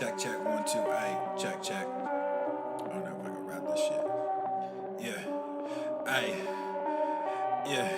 Check, check, 1, 2, ayy, check, check. I don't know if I can rap this shit. Yeah, ayy, yeah.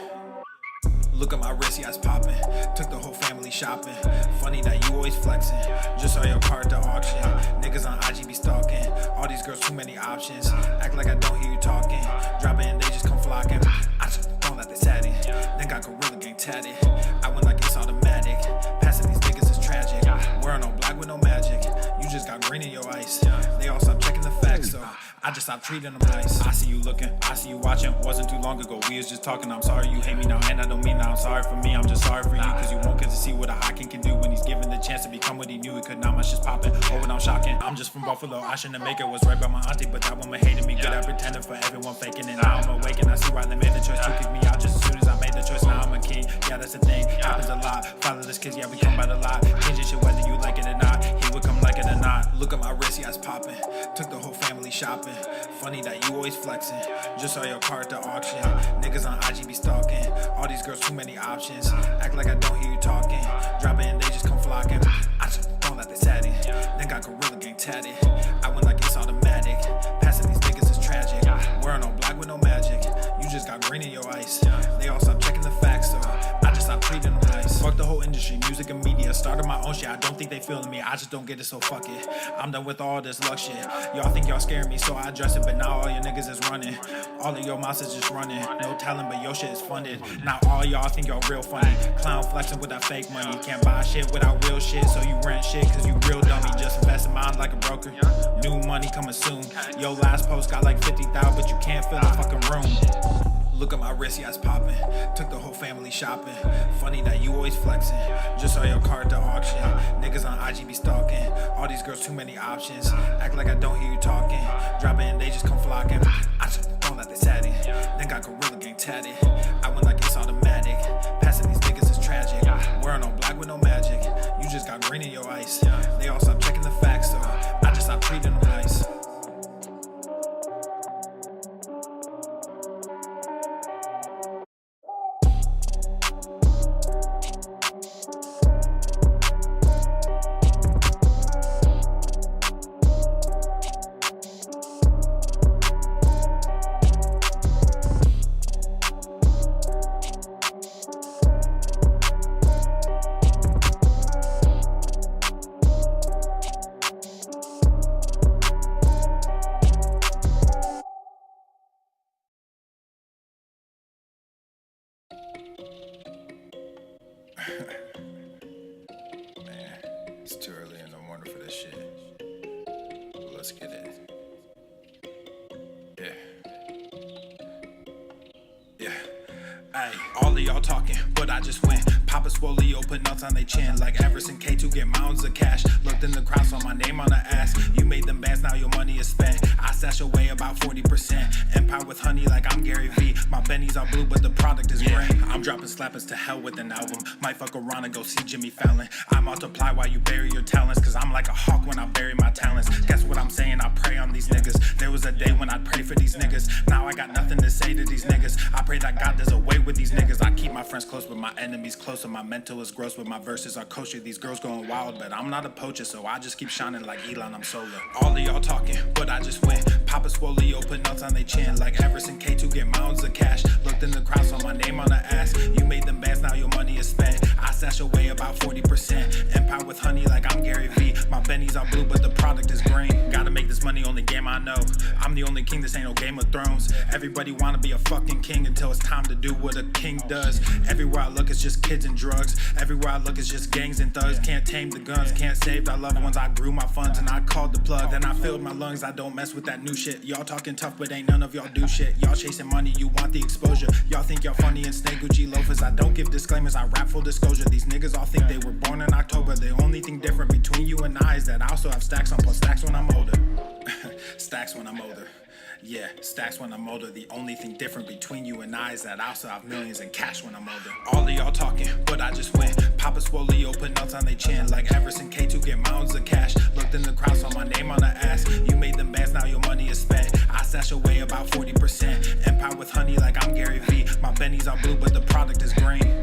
Look at my wrist, yeah, it's poppin'. Took the whole family shopping. Funny that you always flexing. Just saw your car at the auction. Niggas on IG be stalking. All these girls, too many options. Act like I don't hear you talking. Drop it and they just come flocking. I just don't let they sat in. Then got Gorilla Gang tatted. I went like it's automatic. Passing these niggas is tragic. Wearing no black with no magic. You just got green in your ice. They all stop checking the facts, so I just stopped treating them nice. I see you looking, I see you watching. Wasn't too long ago, we was just talking. I'm sorry you hate me now, and I don't mean that I'm sorry for me. I'm just sorry for you, cause you won't get to see what a high king can do when he's given the chance to become what he knew he could. Now my shit's popping, oh and I'm shocking. I'm just from Buffalo, I shouldn't make it. Was right by my auntie, but that woman hated me. Good at pretending for everyone faking it. Now I'm awake and I see why they made the choice to kick me out just as soon as I made the choice. Now I'm a king, yeah that's the thing, happens a lot. Fatherless kids, yeah we come by the lot. Changing shit whether you like it or not, he would come like it or not. Look at my wrist, yeah it's popping. Took the whole family shopping. Funny that you always flexing. Just saw your car at the auction. Niggas on IG be stalking. All these girls, too many options. Act like I don't hear you talking. Drop it and they just come flocking. I just don't let they sat in. Then got Gorilla Gang tatted. I went like it's automatic. Passing these niggas is tragic. Wearing no black with no magic. You just got green in your ice. They all stop checking the facts, so I just stopped treating them nice. Fuck the whole industry, music and media. Started my own shit, I don't think they feeling me. I just don't get it, so fuck it. I'm done with all this luck shit. Y'all think y'all scaring me, so I address it. But now all your niggas is running. All of your mouths is just running. No talent, but your shit is funded. Now all y'all think y'all real funny. Clown flexing with that fake money. Can't buy shit without real shit, so you rent shit cause you real dummy. Just invest in mine like a broker. New money coming soon. Yo last post got like 50,000, but you can't fill the fucking room. Look at my wrist, yeah it's popping. Took the whole family shopping. Funny that you always flexing. Just saw your car at the auction. Niggas on IG be stalking. All these girls, too many options. Act like I don't hear you talking. Drop it and they just come flocking. I just don't let they sat in. Then got Gorilla Gang tatted. I went like it's automatic. Passing these niggas is tragic. Wearing no black with no magic. You just got green in your ice. They all stop checking the facts, so I just stopped treating them nice. Man, it's too early in the morning for this shit. But let's get it. Yeah. Ayy, all of y'all talking, but I just went. Papa Swole, put nuts on they chin. Like Everson K2 get mounds of cash. Looked in the crowd, saw my name on the ass. You made them bands, now your money is spent. I stash away about 40%. Empire with honey like I'm Gary V. My bennies are blue, but the product is green. I'm dropping slappers to hell with an album. Might fuck around and go see Jimmy Fallon. I multiply while you bury your talents. Cause I'm like a hawk when I bury my talents. Guess what I'm saying? I pray on these niggas. There was a day when I'd pray for these niggas. Now I got nothing to say to these niggas. I pray that God does away with these niggas. I keep my friends close, but my enemies closer. My mental is gross, but my verses are kosher. These girls going wild, but I'm not a poacher, so I just keep shining like Elon, I'm solar. All of y'all talking, but I just went. Papa Swole, put nuts on they chin. Like Everson K2 get mounds of cash. Looked in the crowd, saw my name on the ass. You made them bands, now your money is spent. I stash away about 40%. Empire with honey like I'm Gary V. My bennies are blue, but the product is green. Gotta make this money, only game I know. I'm the only king, this ain't no Game of Thrones. Everybody wanna be a fucking king until it's time to do what a king does. Everywhere I look, it's just kids and drugs. Everywhere I look, it's just gangs and thugs. Can't tame the guns, can't save our loved ones. I grew my funds and I called the plug. Then I filled my lungs, I don't mess with that new shit. Y'all talking tough, but ain't none of y'all do shit. Y'all chasing money, you want the exposure. Y'all think y'all funny and snake Gucci loafers. I don't give disclaimers, I rap full disclosure. These niggas all think they were born in October. The only thing different between you and I is that I also have stacks on plus stacks when I'm older. Stacks when I'm older. Yeah, stacks when I'm older. The only thing different between you and I is that I also have millions in cash when I'm older. All of y'all talking, but I just went. Papa Swole, put nuts on they chin. Like Everson K2 get mounds of cash. Looked in the crowd, saw my name on the ass. You made them bands, now your money is spent. I stash away about 40%. Empire with honey like I'm Gary V. My bennies are blue, but the product is green.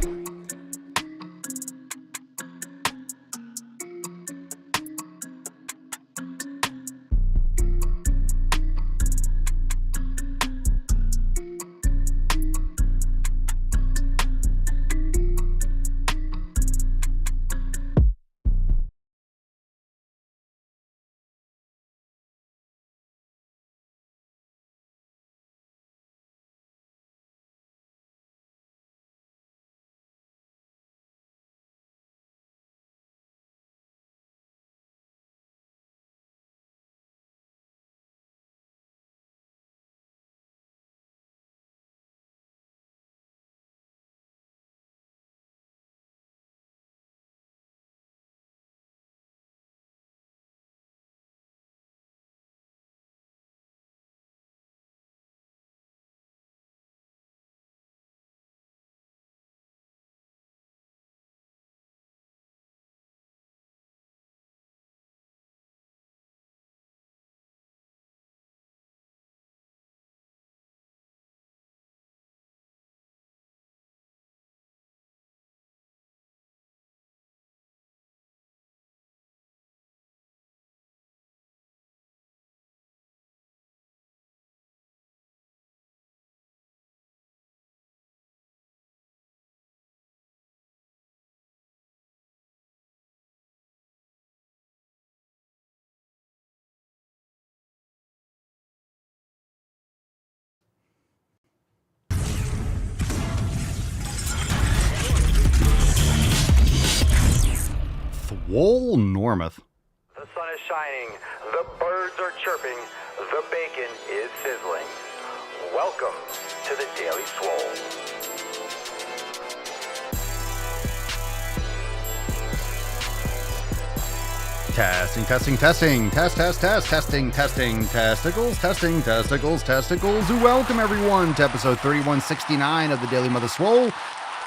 Swole Normuth. The sun is shining, the birds are chirping, the bacon is sizzling. Welcome to the Daily Swole. Testing. Testicles. Welcome everyone to episode 3169 of the Daily Mother Swole,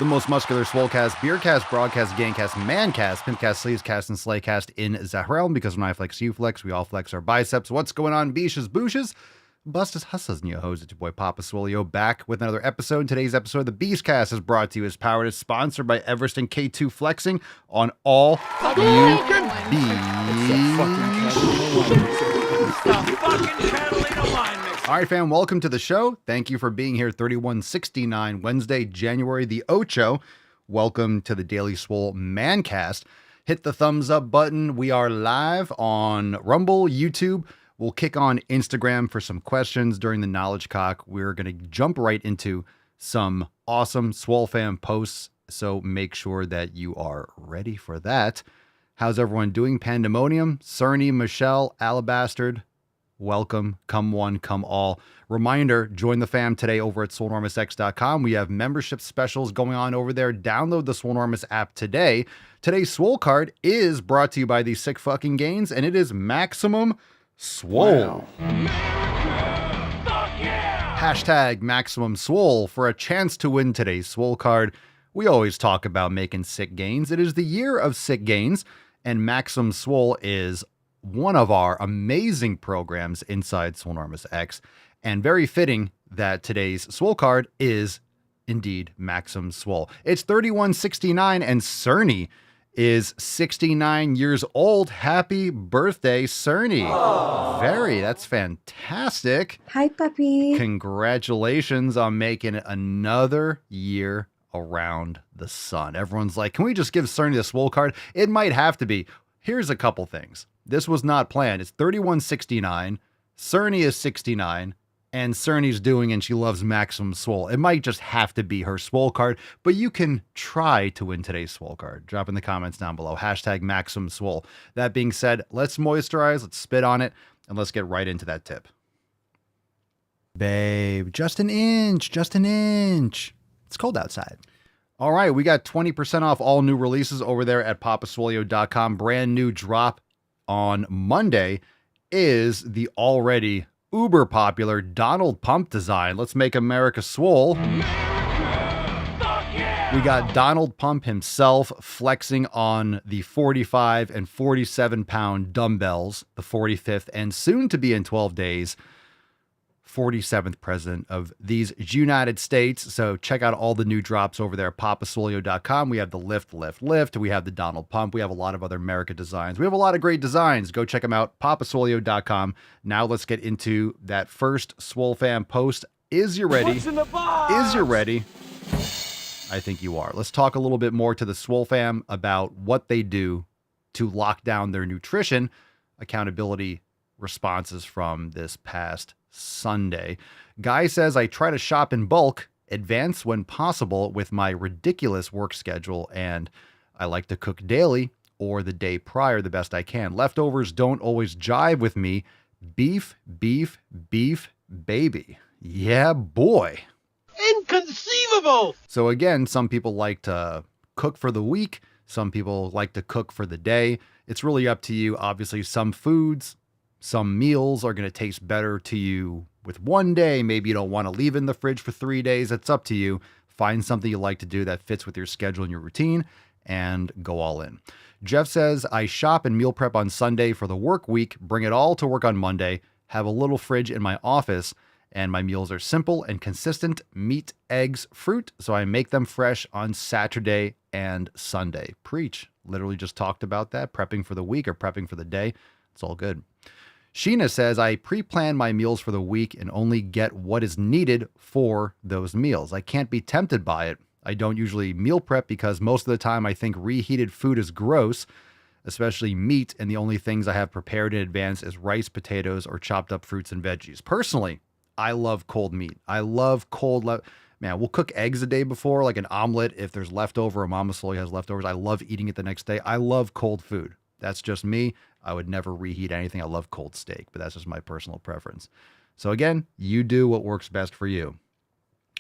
the most muscular Swolecast, Beercast, Broadcast, Gangcast, Mancast, Pimpcast, Sleevescast, and Slaycast in Zahrael. Because when I flex, you flex, we all flex our biceps. What's going on, Beeshes, Booshes? Bustus Hustles and your host, it's your boy Papa Swolio, back with another episode. Today's episode of the Beastcast is brought to you as powered is sponsored by Everest and K2 Flexing on all you All right, fam, welcome to the show. Thank you for being here. 3169 Wednesday, January the Ocho. Welcome to the Daily Swole Mancast. Hit the thumbs up button. We are live on Rumble, YouTube. We'll kick on Instagram for some questions during the Knowledge Cock. We're going to jump right into some awesome Swole fam posts, so make sure that you are ready for that. How's everyone doing? Pandemonium, Cerny, Michelle, Alabastard, welcome. Come one, come all. Reminder, join the fam today over at SwoleNormusX.com. We have membership specials going on over there. Download the SwoleNormus app today. Today's Swole card is brought to you by the Sick Fucking Gains, and it is Maximum Swole. Hashtag Maximum Swole for a chance to win today's Swole card. We always talk about making sick gains. It is the year of sick gains, and Maximum Swole is one of our amazing programs inside SwoleNormus X, and very fitting that today's Swole card is indeed Maximum Swole. It's 3169, and Cerny is 69 years old. Happy birthday, Cerny. That's fantastic. Hi, puppy. Congratulations on making it another year around the sun. Everyone's like, can we just give Cerny the Swole card? It might have to be. Here's a couple things. This was not planned. It's 3169. Cerny is 69. And Cerny's doing, and she loves Maximum Swole. It might just have to be her Swole card, but you can try to win today's Swole card. Drop in the comments down below. Hashtag Maximum Swole. That being said, let's moisturize, let's spit on it, and let's get right into that tip. Babe, just an inch. It's cold outside. All right, we got 20% off all new releases over there at papaswolio.com. Brand new drop on Monday is the already uber popular Donald Pump design. Let's make America swole. We got Donald Pump himself flexing on the 45 and 47 pound dumbbells, the 45th and soon to be in 12 days, 47th president of these United States. So check out all the new drops over there at papaswolio.com. We have the lift. We have the Donald Pump. We have a lot of other America designs. We have a lot of great designs. Go check them out, papaswolio.com. Now let's get into that first Swole fam post. Is you ready? What's in the box? Is you ready? I think you are. Let's talk a little bit more to the Swole fam about what they do to lock down their nutrition. Accountability responses from this past Sunday. Guy says, I try to shop in bulk, advance when possible with my ridiculous work schedule, and I like to cook daily or the day prior the best I can. Leftovers don't always jive with me. Beef, baby. Yeah, boy. Inconceivable! So again, some people like to cook for the week. Some people like to cook for the day. It's really up to you. Obviously, some foods, some meals are going to taste better to you with one day. Maybe you don't want to leave in the fridge for 3 days. It's up to you. Find something you like to do that fits with your schedule and your routine and go all in. Jeff says, I shop and meal prep on Sunday for the work week, bring it all to work on Monday, have a little fridge in my office, and my meals are simple and consistent: meat, eggs, fruit. So I make them fresh on Saturday and Sunday. Preach. Literally just talked about that. Prepping for the week or prepping for the day. It's all good. Sheena says, I pre-plan my meals for the week and only get what is needed for those meals. I can't be tempted by it. I don't usually meal prep because most of the time I think reheated food is gross, especially meat, and the only things I have prepared in advance is rice, potatoes, or chopped up fruits and veggies. Personally, I love cold meat. I love cold. Man, we'll cook eggs the day before, like an omelet. If there's leftover, or Mama Slowly has leftovers, I love eating it the next day. I love cold food. That's just me. I would never reheat anything. I love cold steak, but that's just my personal preference. So again, you do what works best for you.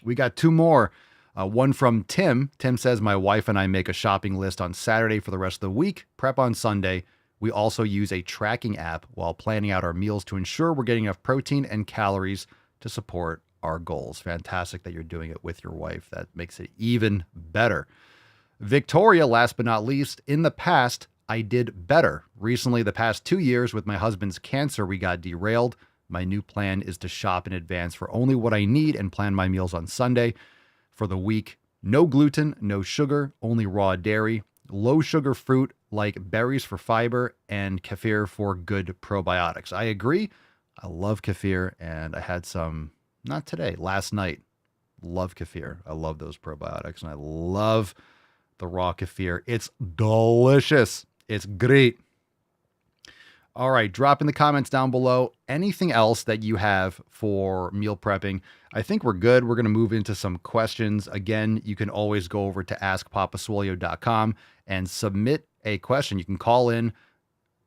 We got two more. One from Tim. Tim says, my wife and I make a shopping list on Saturday for the rest of the week, prep on Sunday. We also use a tracking app while planning out our meals to ensure we're getting enough protein and calories to support our goals. Fantastic that you're doing it with your wife. That makes it even better. Victoria, last but not least, in the past, I did better. Recently, the past 2 years with my husband's cancer, we got derailed. My new plan is to shop in advance for only what I need and plan my meals on Sunday. For the week, no gluten, no sugar, only raw dairy, low sugar fruit like berries for fiber, and kefir for good probiotics. I agree. I love kefir, and I had some, not today, last night. Love kefir. I love those probiotics, and I love the raw kefir. It's delicious. It's great. All right, drop in the comments down below anything else that you have for meal prepping. I think we're good. We're going to move into some questions. Again, you can always go over to askpapaswolio.com and submit a question. You can call in,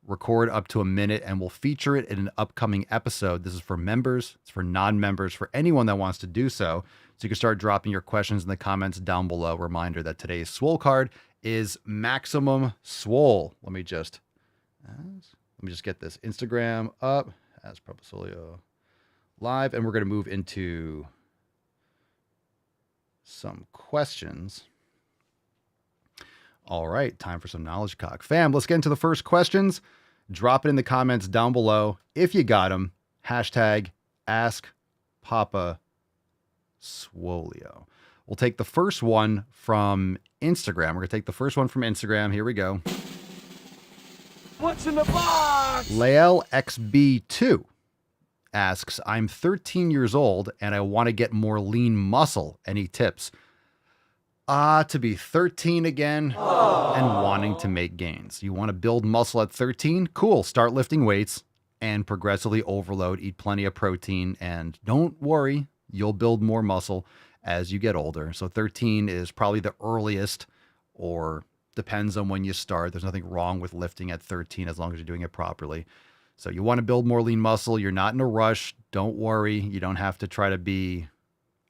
record up to a minute, and we'll feature it in an upcoming episode. This is for members. It's for non-members, for anyone that wants to do so. So you can start dropping your questions in the comments down below. Reminder that today's Swole card is Maximum Swole. Let me just get this Instagram up as Papasolio Live, and we're going to move into some questions. All right, time for some knowledge cock. Fam, let's get into the first questions. Drop it in the comments down below if you got them. Hashtag Ask Papa Swolio. We'll take the first one from Instagram. We're going to take the first one from Instagram. Here we go. What's in the box? Lael XB2 asks, I'm 13 years old and I want to get more lean muscle. Any tips? To be 13 again and wanting to make gains. You want to build muscle at 13? Cool. Start lifting weights and progressively overload. Eat plenty of protein, and don't worry, you'll build more muscle as you get older. So 13 is probably the earliest, or depends on when you start. There's nothing wrong with lifting at 13 as long as you're doing it properly. So you want to build more lean muscle. You're not in a rush. Don't worry. You don't have to try to be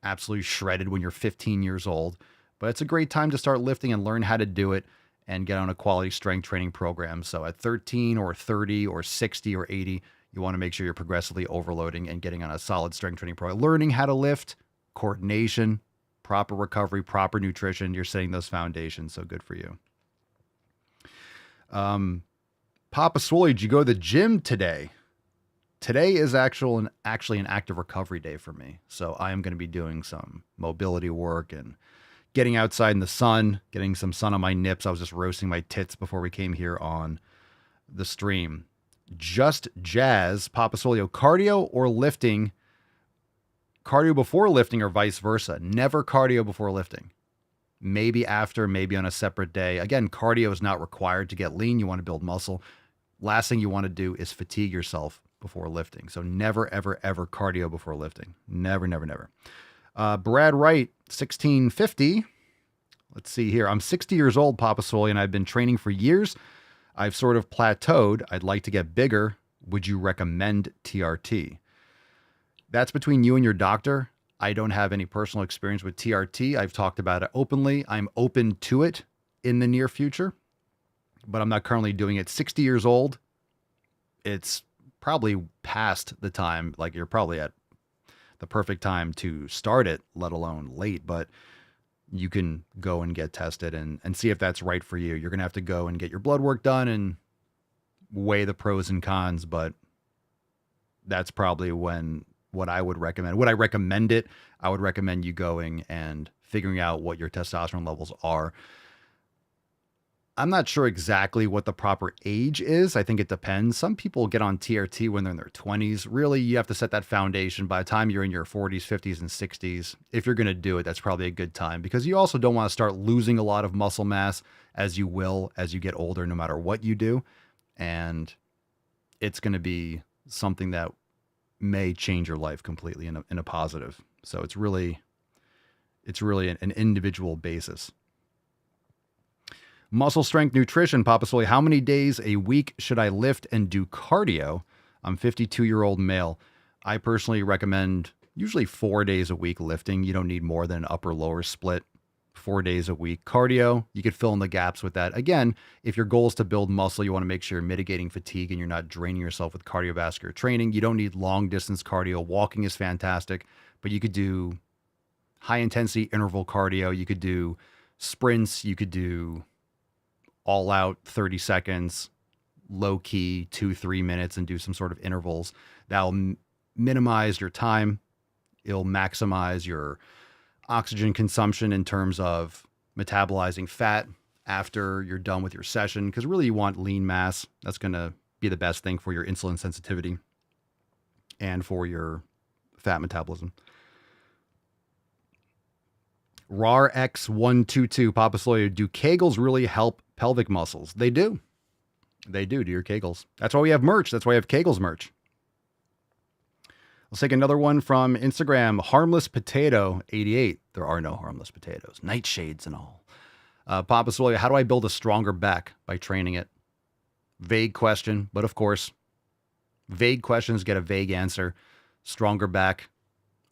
absolutely shredded when you're 15 years old. But it's a great time to start lifting and learn how to do it and get on a quality strength training program. So at 13 or 30 or 60 or 80, you want to make sure you're progressively overloading and getting on a solid strength training program. Learning how to lift, coordination, proper recovery, proper nutrition. You're setting those foundations. So good for you. Papa Swoley, did you go to the gym today? Today is actually an active recovery day for me. So I am going to be doing some mobility work and getting outside in the sun, getting some sun on my nips. I was just roasting my tits before we came here on the stream. Just Jazz, Papa Swolio, cardio or lifting? Cardio before lifting or vice versa? Never cardio before lifting. Maybe after, maybe on a separate day. Again, cardio is not required to get lean. You want to build muscle. Last thing you want to do is fatigue yourself before lifting. So never, ever, ever cardio before lifting. Never, never, never. Brad Wright, 1650. Let's see here. I'm 60 years old, Papa Swoley, and I've been training for years. I've sort of plateaued. I'd like to get bigger. Would you recommend TRT? That's between you and your doctor. I don't have any personal experience with TRT. I've talked about it openly. I'm open to it in the near future, but I'm not currently doing it. 60 years old, it's probably past the time. Like, you're probably at the perfect time to start it, let alone late, but you can go and get tested and see if that's right for you. You're going to have to go and get your blood work done and weigh the pros and cons, but that's probably what I would recommend. Would I recommend it? I would recommend you going and figuring out what your testosterone levels are. I'm not sure exactly what the proper age is. I think it depends. Some people get on TRT when they're in their 20s. Really, you have to set that foundation by the time you're in your 40s, 50s, and 60s. If you're going to do it, that's probably a good time, because you also don't want to start losing a lot of muscle mass, as you will as you get older, no matter what you do. And it's going to be something that may change your life completely in a positive. So it's It's really an individual basis. Muscle strength nutrition, Papa Swole. How many days a week should I lift and do cardio? I'm 52-year-old male. I personally recommend usually 4 days a week lifting. You don't need more than an upper lower split. 4 days a week. Cardio, you could fill in the gaps with that. Again, if your goal is to build muscle, you want to make sure you're mitigating fatigue and you're not draining yourself with cardiovascular training. You don't need long distance cardio. Walking is fantastic, but you could do high intensity interval cardio. You could do sprints. You could do all out 30 seconds, low key 2-3 minutes, and do some sort of intervals. That'll minimize your time. It'll maximize your oxygen consumption in terms of metabolizing fat after you're done with your session, because really you want lean mass. That's going to be the best thing for your insulin sensitivity and for your fat metabolism. RAR X122, Papa Swole, do Kegels really help pelvic muscles? They do. They do your Kegels. That's why we have merch. That's why we have Kegels merch. Let's take another one from Instagram. Harmless Potato 88. There are no harmless potatoes. Nightshades and all. Papa Swole, how do I build a stronger back? By training it. Vague question, but of course, vague questions get a vague answer. Stronger back.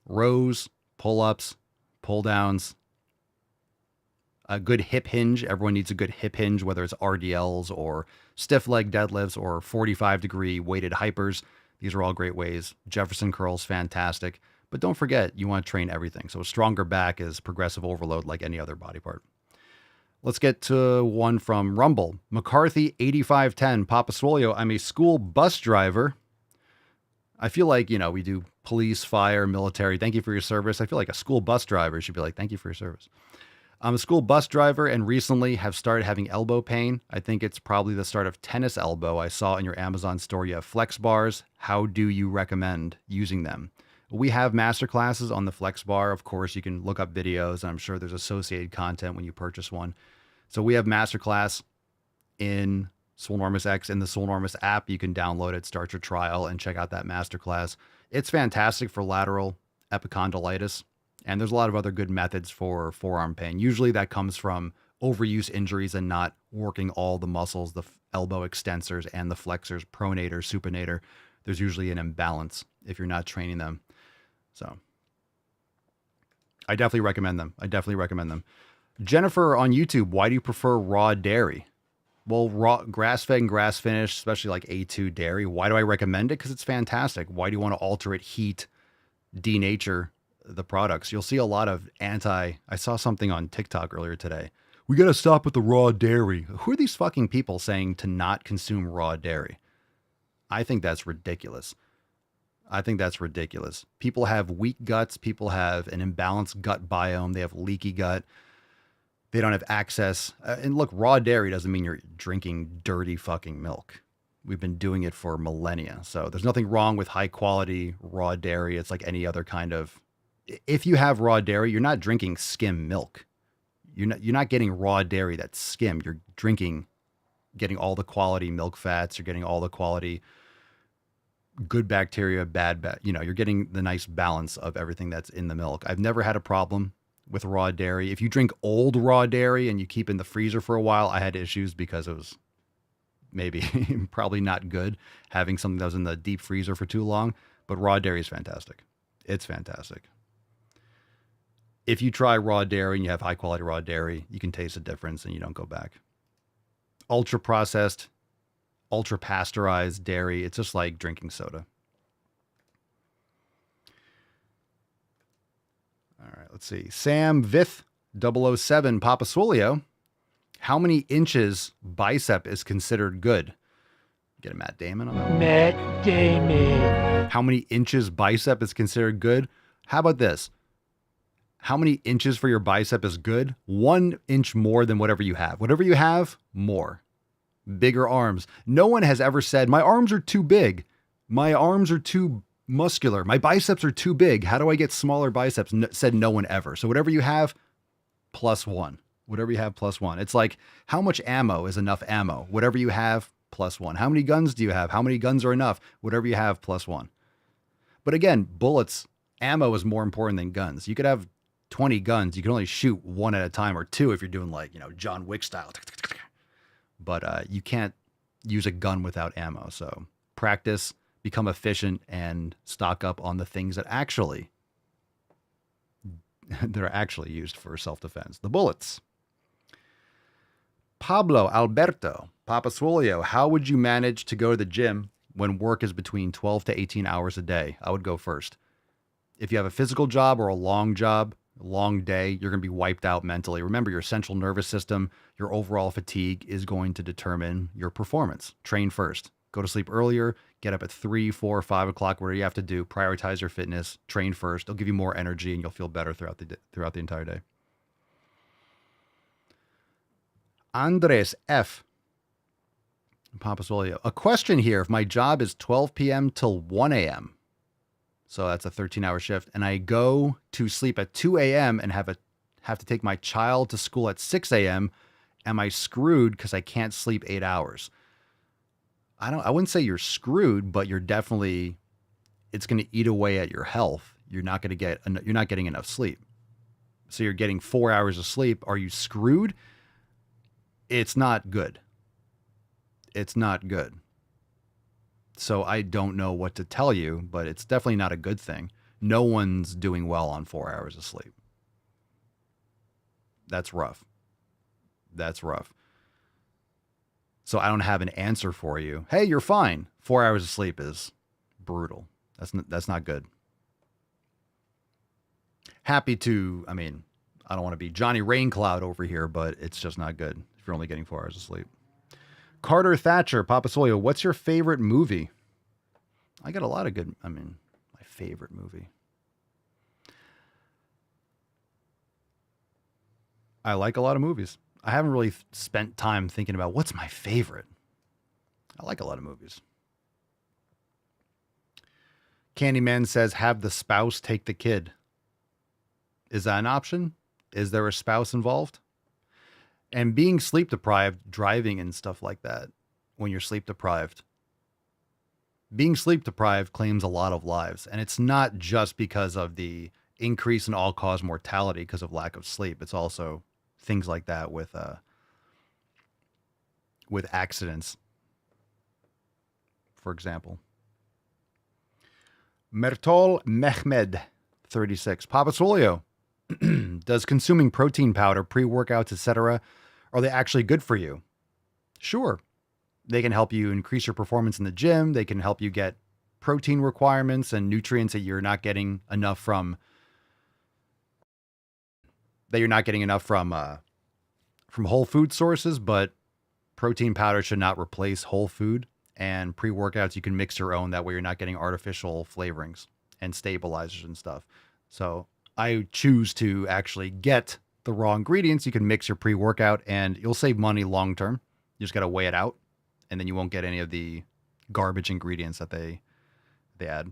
Rows, pull-ups, pull-downs. A good hip hinge. Everyone needs a good hip hinge, whether it's RDLs or stiff leg deadlifts or 45-degree weighted hypers. These are all great ways. Jefferson curls, fantastic. But don't forget, you want to train everything. So a stronger back is progressive overload like any other body part. Let's get to one from Rumble. McCarthy 8510, Papa Swole, I'm a school bus driver. I feel like, we do police, fire, military. Thank you for your service. I feel like a school bus driver should be like, thank you for your service. I'm a school bus driver and recently have started having elbow pain. I think it's probably the start of tennis elbow. I saw in your Amazon store you have flex bars. How do you recommend using them? We have masterclasses on the flex bar. Of course, you can look up videos, and I'm sure there's associated content when you purchase one. So we have masterclass in Swolenormous X in the Swolenormous app. You can download it, start your trial, and check out that masterclass. It's fantastic for lateral epicondylitis. And there's a lot of other good methods for forearm pain. Usually that comes from overuse injuries and not working all the muscles, the elbow extensors and the flexors, pronator, supinator. There's usually an imbalance if you're not training them. So I definitely recommend them. Jennifer on YouTube, why do you prefer raw dairy? Well, raw, grass-fed and grass-finished, especially like A2 dairy. Why do I recommend it? Because it's fantastic. Why do you want to alter it, heat, denature the products? You'll see a lot of I saw something on TikTok earlier today. We got to stop with the raw dairy. Who are these fucking people saying to not consume raw dairy? I think that's ridiculous. People have weak guts. People have an imbalanced gut biome. They have leaky gut. They don't have access. And look, raw dairy doesn't mean you're drinking dirty fucking milk. We've been doing it for millennia. So there's nothing wrong with high quality raw dairy. It's like any other kind of, if you have raw dairy, you're not drinking skim milk. You're not getting raw dairy that's skim. You're getting all the quality milk fats. You're getting all the quality good bacteria, bad. You're getting the nice balance of everything that's in the milk. I've never had a problem with raw dairy. If you drink old raw dairy and you keep in the freezer for a while, I had issues because it was maybe probably not good having something that was in the deep freezer for too long. But raw dairy is fantastic. It's fantastic. If you try raw dairy and you have high quality raw dairy, you can taste the difference and you don't go back. Ultra processed, ultra pasteurized dairy, it's just like drinking soda. All right, let's see. Sam Vith 007, Papa Swole, how many inches bicep is considered good? Get a Matt Damon on that one. Matt Damon. How many inches bicep is considered good? How about this? How many inches for your bicep is good? 1 inch more than whatever you have. Whatever you have, more. Bigger arms. No one has ever said, my arms are too big. My arms are too muscular. My biceps are too big. How do I get smaller biceps? Said no one ever. So whatever you have, +1. Whatever you have, +1. It's like, how much ammo is enough ammo? Whatever you have, +1. How many guns do you have? How many guns are enough? Whatever you have, +1. But again, bullets, ammo is more important than guns. You could have 20 guns, you can only shoot one at a time, or two if you're doing like, John Wick style. But you can't use a gun without ammo. So practice, become efficient, and stock up on the things that are actually used for self-defense. The bullets. Pablo Alberto, Papa Swolio, how would you manage to go to the gym when work is between 12 to 18 hours a day? I would go first. If you have a physical job or a long day, you're going to be wiped out mentally. Remember, your central nervous system, your overall fatigue is going to determine your performance. Train first. Go to sleep earlier. Get up at 3, 4, 5 o'clock, whatever you have to do. Prioritize your fitness. Train first. It'll give you more energy, and you'll feel better throughout the entire day. Andres F. Papa Solio. A question here. If my job is 12 p.m. till 1 a.m., so that's a 13-hour shift, and I go to sleep at 2 a.m. and have to take my child to school at 6 a.m., am I screwed because I can't sleep 8 hours? I wouldn't say you're screwed, but it's going to eat away at your health. You're not getting enough sleep. So you're getting 4 hours of sleep. Are you screwed? It's not good. It's not good. So I don't know what to tell you, but it's definitely not a good thing. No one's doing well on 4 hours of sleep. That's rough. So I don't have an answer for you. Hey, you're fine. 4 hours of sleep is brutal. That's not good. I don't want to be Johnny Raincloud over here, but it's just not good if you're only getting 4 hours of sleep. Carter Thatcher, Papa Solio, what's your favorite movie? I got a lot of good, my favorite movie. I like a lot of movies. I haven't really spent time thinking about what's my favorite. I like a lot of movies. Candyman says, have the spouse take the kid. Is that an option? Is there a spouse involved? And being sleep deprived, driving and stuff like that, when you're sleep deprived, being sleep deprived claims a lot of lives. And it's not just because of the increase in all-cause mortality because of lack of sleep. It's also things like that with accidents, for example. Mertol Mehmed, 36. Papa Solio, does consuming protein powder, pre-workouts, etc., are they actually good for you? Sure. They can help you increase your performance in the gym. They can help you get protein requirements and nutrients that you're not getting enough from whole food sources, but protein powder should not replace whole food. And pre-workouts, you can mix your own. That way you're not getting artificial flavorings and stabilizers and stuff. So I choose to actually get the raw ingredients. You can mix your pre-workout and you'll save money long-term. You just got to weigh it out, and then you won't get any of the garbage ingredients that they add.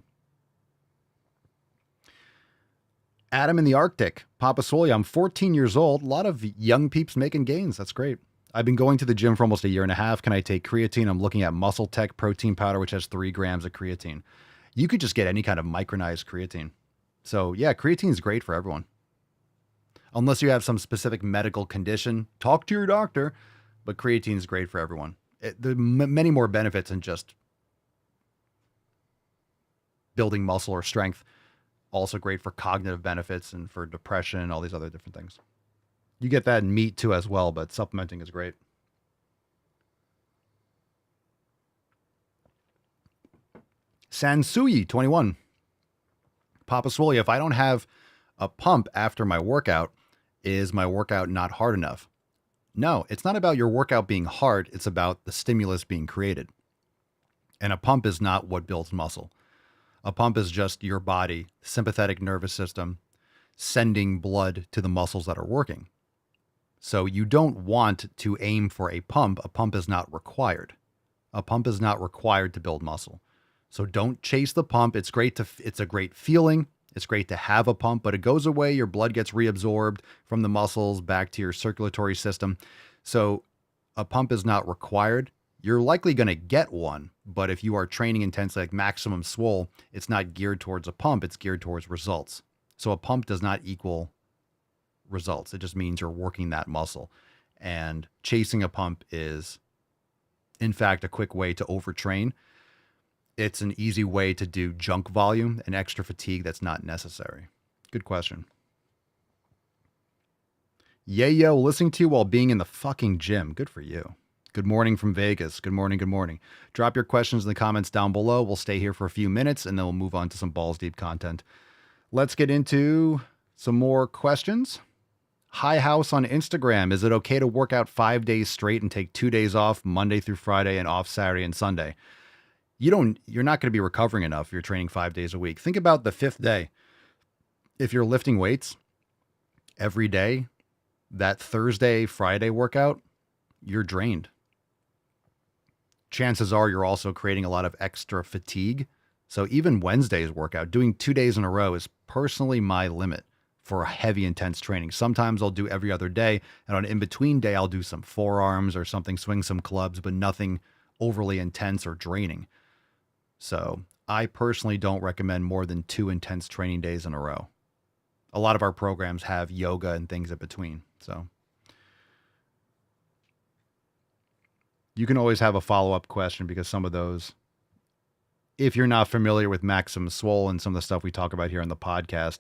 Adam in the Arctic, Papa Solio, I'm 14 years old. A lot of young peeps making gains. That's great. I've been going to the gym for almost a year and a half. Can I take creatine? I'm looking at Muscle Tech protein powder, which has 3 grams of creatine. You could just get any kind of micronized creatine. So yeah, creatine is great for everyone. Unless you have some specific medical condition, talk to your doctor, but creatine is great for everyone. There are many more benefits than just building muscle or strength. Also great for cognitive benefits and for depression and all these other different things. You get that in meat too as well, but supplementing is great. Sansui, 21. Papa Swolio, if I don't have a pump after my workout, is my workout not hard enough? No, it's not about your workout being hard. It's about the stimulus being created. And a pump is not what builds muscle. A pump is just your body, sympathetic nervous system, sending blood to the muscles that are working. So you don't want to aim for a pump. A pump is not required. A pump is not required to build muscle. So don't chase the pump. It's a great feeling. It's great to have a pump, but it goes away. Your blood gets reabsorbed from the muscles back to your circulatory system. So a pump is not required. You're likely going to get one, but if you are training intensely like Maximum Swole, it's not geared towards a pump. It's geared towards results. So a pump does not equal results. It just means you're working that muscle. And chasing a pump is, in fact, a quick way to overtrain. It's an easy way to do junk volume and extra fatigue that's not necessary. Good question. Yo, listening to you while being in the fucking gym. Good for you. Good morning from Vegas. Good morning. Good morning. Drop your questions in the comments down below. We'll stay here for a few minutes and then we'll move on to some balls deep content. Let's get into some more questions. High House on Instagram. Is it okay to work out 5 days straight and take 2 days off, Monday through Friday, and off Saturday and Sunday? You're not going to be recovering enough if you're training 5 days a week. Think about the fifth day. If you're lifting weights every day, that Thursday, Friday workout, you're drained. Chances are you're also creating a lot of extra fatigue. So even Wednesday's workout, doing 2 days in a row is personally my limit for a heavy, intense training. Sometimes I'll do every other day, and on an in-between day, I'll do some forearms or something, swing some clubs, but nothing overly intense or draining. So I personally don't recommend more than 2 intense training days in a row. A lot of our programs have yoga and things in between. So you can always have a follow-up question because some of those, if you're not familiar with Maximum Swole and some of the stuff we talk about here on the podcast,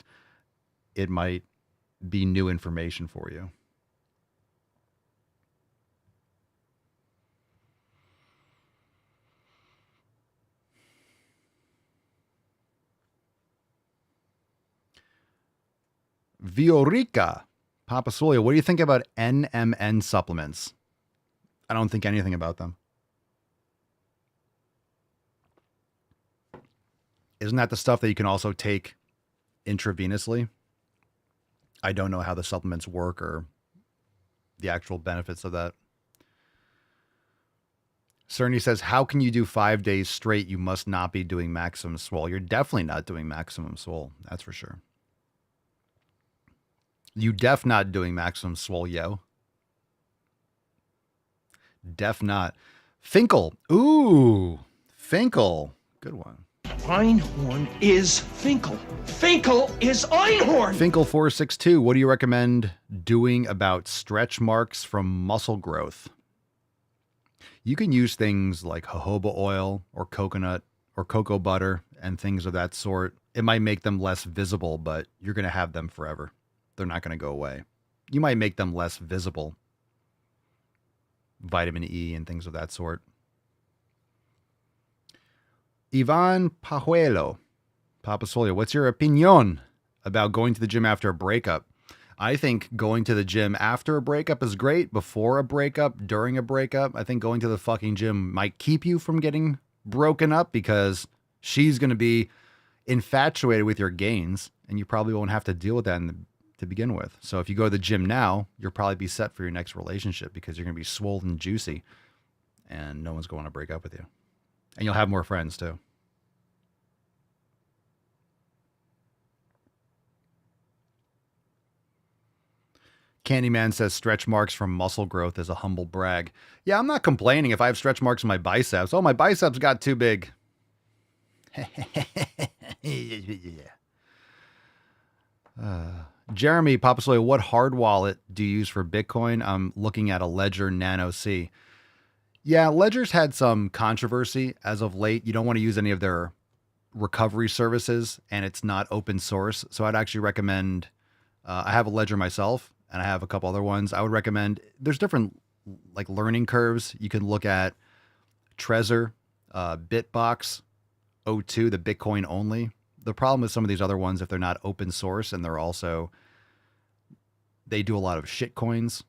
it might be new information for you. Viorica, Papa Swole, what do you think about NMN supplements? I don't think anything about them. Isn't that the stuff that you can also take intravenously? I don't know how the supplements work or the actual benefits of that. Cerny says, how can you do 5 days straight? You must not be doing Maximum Swole. You're definitely not doing Maximum Swole. That's for sure. You def not doing Maximum Swole, yo. Def not. Finkel. Ooh, Finkel. Good one. Einhorn is Finkel. Finkel is Einhorn! Finkel 462, what do you recommend doing about stretch marks from muscle growth? You can use things like jojoba oil or coconut or cocoa butter and things of that sort. It might make them less visible, but you're going to have them forever. They're not going to go away. You might make them less visible. Vitamin E and things of that sort. Ivan Pajuelo, Papa Swole, what's your opinion about going to the gym after a breakup? I think going to the gym after a breakup is great. Before a breakup, during a breakup, I think going to the fucking gym might keep you from getting broken up because she's going to be infatuated with your gains and you probably won't have to deal with that to begin with. So if you go to the gym now, you'll probably be set for your next relationship because you're going to be swollen and juicy and no one's going to break up with you. And you'll have more friends too. Candyman says stretch marks from muscle growth is a humble brag. Yeah, I'm not complaining if I have stretch marks on my biceps. Oh, my biceps got too big. Jeremy, Papa Swole, what hard wallet do you use for Bitcoin? I'm looking at a Ledger Nano C. Yeah, Ledger's had some controversy as of late. You don't want to use any of their recovery services, and it's not open source. So I'd actually recommend, I have a Ledger myself, and I have a couple other ones. I would recommend, there's different like learning curves. You can look at Trezor, Bitbox, O2, the Bitcoin only. The problem with some of these other ones, if they're not open source and they're also, they do a lot of shit coins.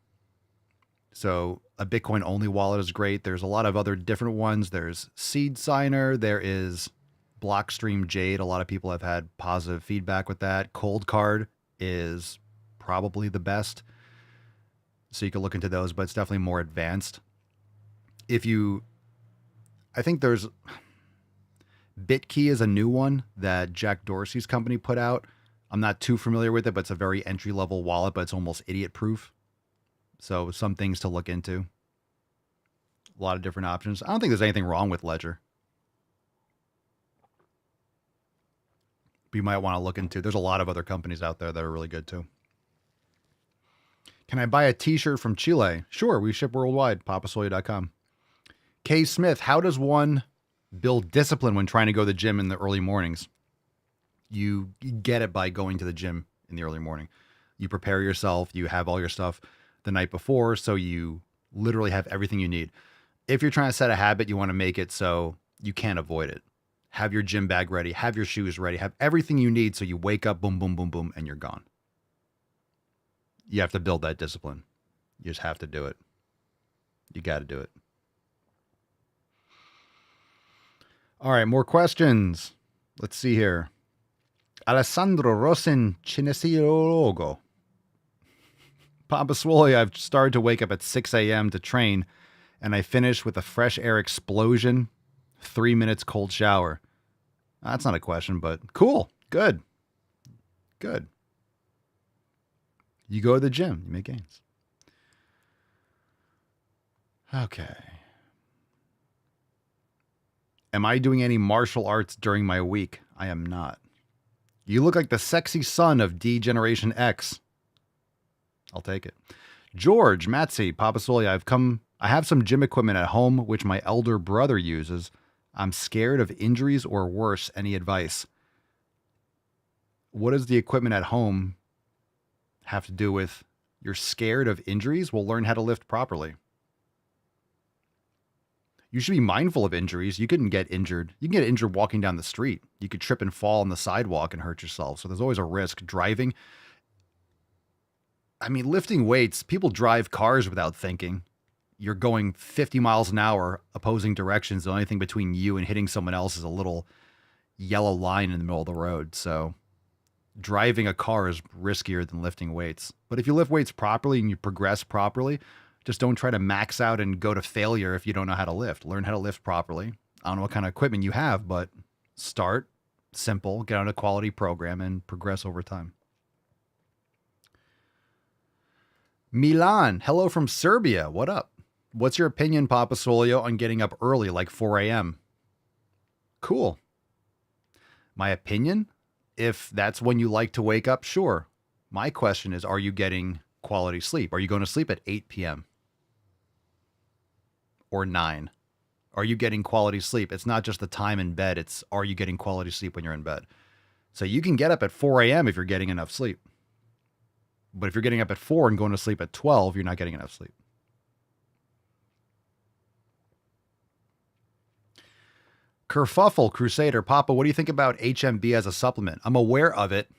So a Bitcoin only wallet is great. There's a lot of other different ones. There's Seed Signer. There is Blockstream Jade. A lot of people have had positive feedback with that. Cold Card is probably the best. So you can look into those, but it's definitely more advanced. I think there's BitKey is a new one that Jack Dorsey's company put out. I'm not too familiar with it, but it's a very entry-level wallet, but it's almost idiot-proof. So some things to look into. A lot of different options. I don't think there's anything wrong with Ledger. But you might want to look into. There's a lot of other companies out there that are really good too. Can I buy a t-shirt from Chile? Sure, we ship worldwide. papasoya.com. K. Smith, how does one build discipline when trying to go to the gym in the early mornings? You get it by going to the gym in the early morning. You prepare yourself. You have all your stuff the night before, so you literally have everything you need. If you're trying to set a habit, you want to make it so you can't avoid it. Have your gym bag ready. Have your shoes ready. Have everything you need so you wake up, boom, boom, boom, boom, and you're gone. You have to build that discipline. You just have to do it. You got to do it. All right, more questions. Let's see here. Alessandro Rosin Cinesiologo. Papa Swole, I've started to wake up at 6 a.m. to train, and I finish with a fresh air explosion, 3 minutes cold shower. That's not a question, but cool. Good. Good. You go to the gym, you make gains. Okay. Am I doing any martial arts during my week? I am not. You look like the sexy son of D Generation X. I'll take it. George, Matsy, Papa Solia, I have some gym equipment at home, which my elder brother uses. I'm scared of injuries or worse. Any advice? What does the equipment at home have to do with you're scared of injuries? Well, learn how to lift properly. You should be mindful of injuries. You can get injured. You can get injured walking down the street. You could trip and fall on the sidewalk and hurt yourself. So there's always a risk. Driving. I mean, lifting weights, people drive cars without thinking. You're going 50 miles an hour, opposing directions. The only thing between you and hitting someone else is a little yellow line in the middle of the road. So driving a car is riskier than lifting weights. But if you lift weights properly and you progress properly, just don't try to max out and go to failure if you don't know how to lift. Learn how to lift properly. I don't know what kind of equipment you have, but start simple, get on a quality program, and progress over time. Milan, hello from Serbia. What up? What's your opinion, Papa Solio, on getting up early, like 4 a.m.? Cool. My opinion? If that's when you like to wake up, sure. My question is, are you getting quality sleep? Are you going to sleep at 8 p.m.? Or 9? Are you getting quality sleep? It's not just the time in bed. It's, are you getting quality sleep when you're in bed? So you can get up at 4 a.m. if you're getting enough sleep. But if you're getting up at 4 and going to sleep at 12, you're not getting enough sleep. Kerfuffle, Crusader, Papa, what do you think about HMB as a supplement? I'm aware of it.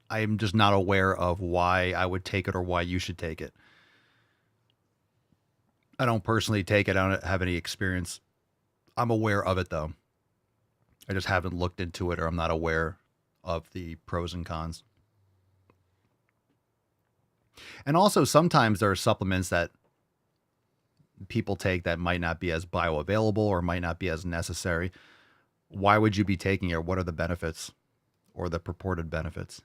I am just not aware of why I would take it or why you should take it. I don't personally take it. I don't have any experience. I'm aware of it, though. I just haven't looked into it, or I'm not aware of the pros and cons. And also, sometimes there are supplements that people take that might not be as bioavailable or might not be as necessary. Why would you be taking it? What are the benefits or the purported benefits?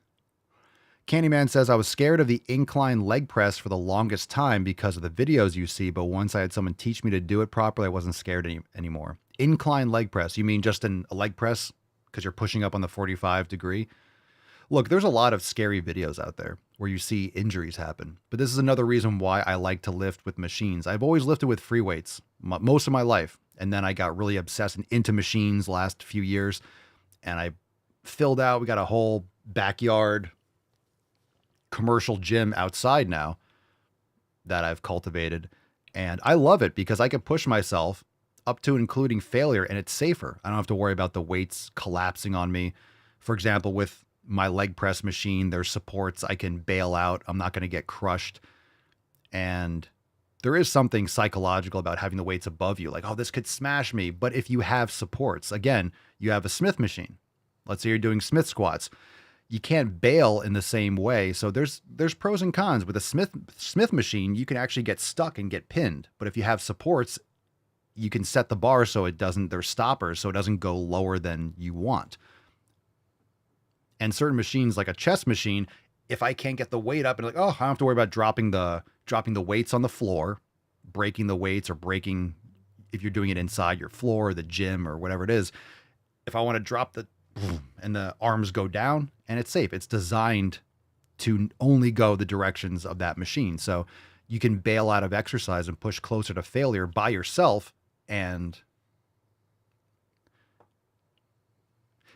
Candyman says, I was scared of the incline leg press for the longest time because of the videos you see, but once I had someone teach me to do it properly, I wasn't scared anymore. Incline leg press. You mean just a leg press because you're pushing up on the 45 degree? Look, there's a lot of scary videos out there where you see injuries happen. But this is another reason why I like to lift with machines. I've always lifted with free weights most of my life. And then I got really obsessed and into machines the last few years. And I filled out, we got a whole backyard commercial gym outside now that I've cultivated. And I love it because I can push myself up to including failure, and it's safer. I don't have to worry about the weights collapsing on me. For example, with my leg press machine, there's supports. I can bail out. I'm not going to get crushed. And there is something psychological about having the weights above you. Like, oh, this could smash me. But if you have supports, again, you have a Smith machine. Let's say you're doing Smith squats. You can't bail in the same way. So there's pros and cons. With a Smith machine, you can actually get stuck and get pinned. But if you have supports, you can set the bar so it doesn't, there's stoppers, so it doesn't go lower than you want. And certain machines, like a chest machine, if I can't get the weight up and like, oh, I don't have to worry about dropping the weights on the floor, breaking the weights, or breaking, if you're doing it inside your floor or the gym or whatever it is. If I want to drop and the arms go down, and it's safe. It's designed to only go the directions of that machine. So you can bail out of exercise and push closer to failure by yourself. And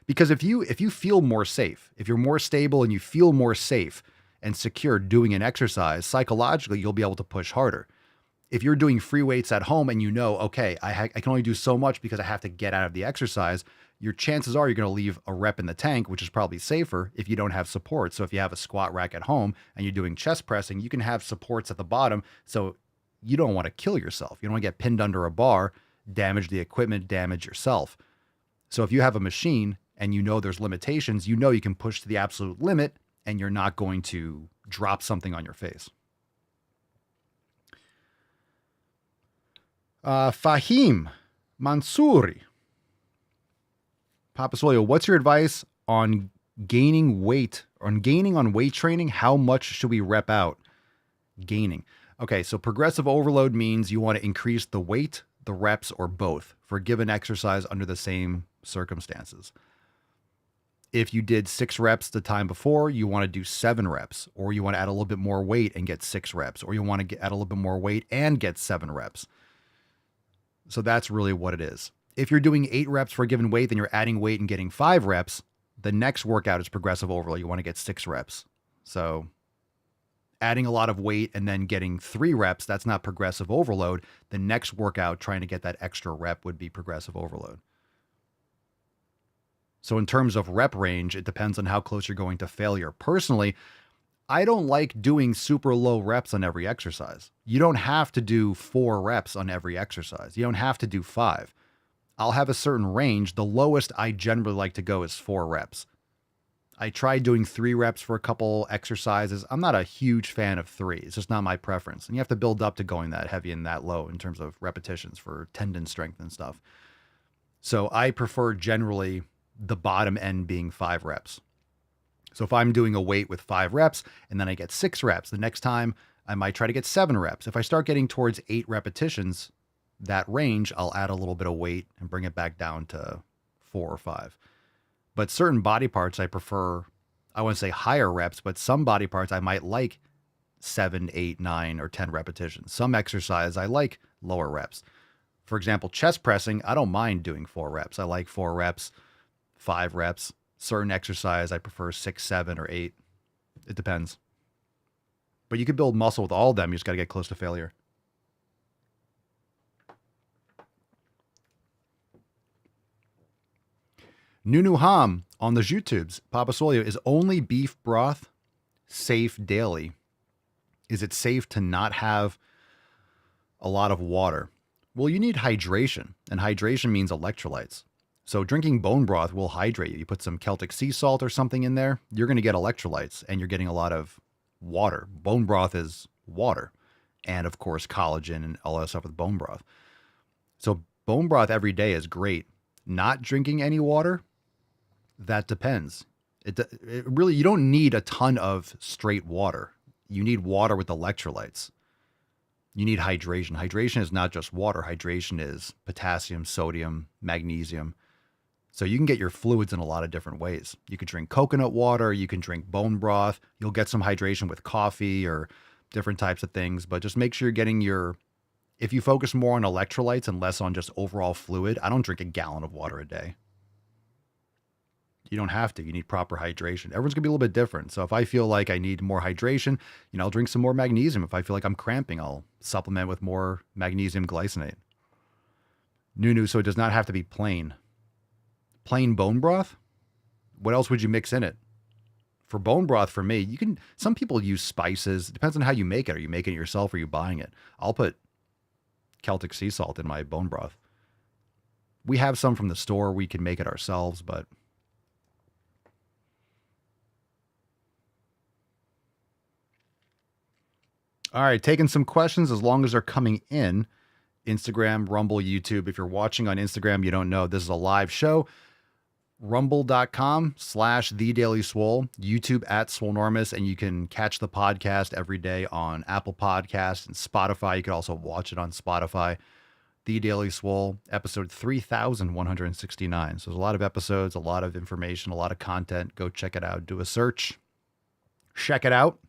because if you feel more safe, if you're more stable and you feel more safe and secure doing an exercise, psychologically, you'll be able to push harder. If you're doing free weights at home and you know, okay, I can only do so much because I have to get out of the exercise, your chances are you're going to leave a rep in the tank, which is probably safer if you don't have support. So if you have a squat rack at home and you're doing chest pressing, you can have supports at the bottom. So you don't want to kill yourself. You don't want to get pinned under a bar, damage the equipment, damage yourself. So if you have a machine and you know there's limitations, you know you can push to the absolute limit and you're not going to drop something on your face. Fahim Mansouri. Papa Swole, what's your advice on gaining weight, on weight training? How much should we rep out gaining? Okay, so progressive overload means you want to increase the weight, the reps, or both for a given exercise under the same circumstances. If you did 6 reps the time before, you want to do 7 reps, or you want to add a little bit more weight and get 6 reps, or you want to add a little bit more weight and get 7 reps. So that's really what it is. If you're doing 8 reps for a given weight, then you're adding weight and getting 5 reps. The next workout is progressive overload. You want to get 6 reps. So adding a lot of weight and then getting 3 reps, that's not progressive overload. The next workout, trying to get that extra rep, would be progressive overload. So in terms of rep range, it depends on how close you're going to failure. Personally, I don't like doing super low reps on every exercise. You don't have to do 4 reps on every exercise. You don't have to do 5. I'll have a certain range. The lowest I generally like to go is 4 reps. I tried doing 3 reps for a couple exercises. I'm not a huge fan of 3. It's just not my preference. And you have to build up to going that heavy and that low in terms of repetitions for tendon strength and stuff. So I prefer generally the bottom end being 5 reps. So if I'm doing a weight with 5 reps and then I get 6 reps, the next time I might try to get 7 reps. If I start getting towards 8 repetitions, that range, I'll add a little bit of weight and bring it back down to 4 or 5. But certain body parts I prefer, I wouldn't say higher reps, but some body parts I might like 7, 8, 9, or 10 repetitions. Some exercise I like lower reps. For example, chest pressing, I don't mind doing 4 reps. I like 4 reps, 5 reps. Certain exercise I prefer 6, 7, or 8. It depends. But you can build muscle with all of them. You just got to get close to failure. Nunu Ham on the YouTubes. Papa Swole, is only beef broth safe daily? Is it safe to not have a lot of water? Well, you need hydration, and hydration means electrolytes. So drinking bone broth will hydrate you. You put some Celtic sea salt or something in there, you're going to get electrolytes, and you're getting a lot of water. Bone broth is water, and of course collagen and all that stuff with bone broth. So bone broth every day is great. Not drinking any water, that depends. It really, you don't need a ton of straight water. You need water with electrolytes. You need hydration. Hydration is not just water. Hydration is potassium, sodium, magnesium. So you can get your fluids in a lot of different ways. You can drink coconut water. You can drink bone broth. You'll get some hydration with coffee or different types of things. But just make sure you're getting if you focus more on electrolytes and less on just overall fluid, I don't drink a gallon of water a day. You don't have to. You need proper hydration. Everyone's going to be a little bit different. So if I feel like I need more hydration, I'll drink some more magnesium. If I feel like I'm cramping, I'll supplement with more magnesium glycinate. Nunu, so it does not have to be plain. Plain bone broth? What else would you mix in it? For bone broth, for me, some people use spices. It depends on how you make it. Are you making it yourself or are you buying it? I'll put Celtic sea salt in my bone broth. We have some from the store. We can make it ourselves, but all right, taking some questions as long as they're coming in. Instagram, Rumble, YouTube. If you're watching on Instagram, you don't know, this is a live show. Rumble.com/TheDailySwole, YouTube @Swolenormous, and you can catch the podcast every day on Apple Podcasts and Spotify. You can also watch it on Spotify. The Daily Swole, episode 3169. So there's a lot of episodes, a lot of information, a lot of content. Go check it out. Do a search. Check it out.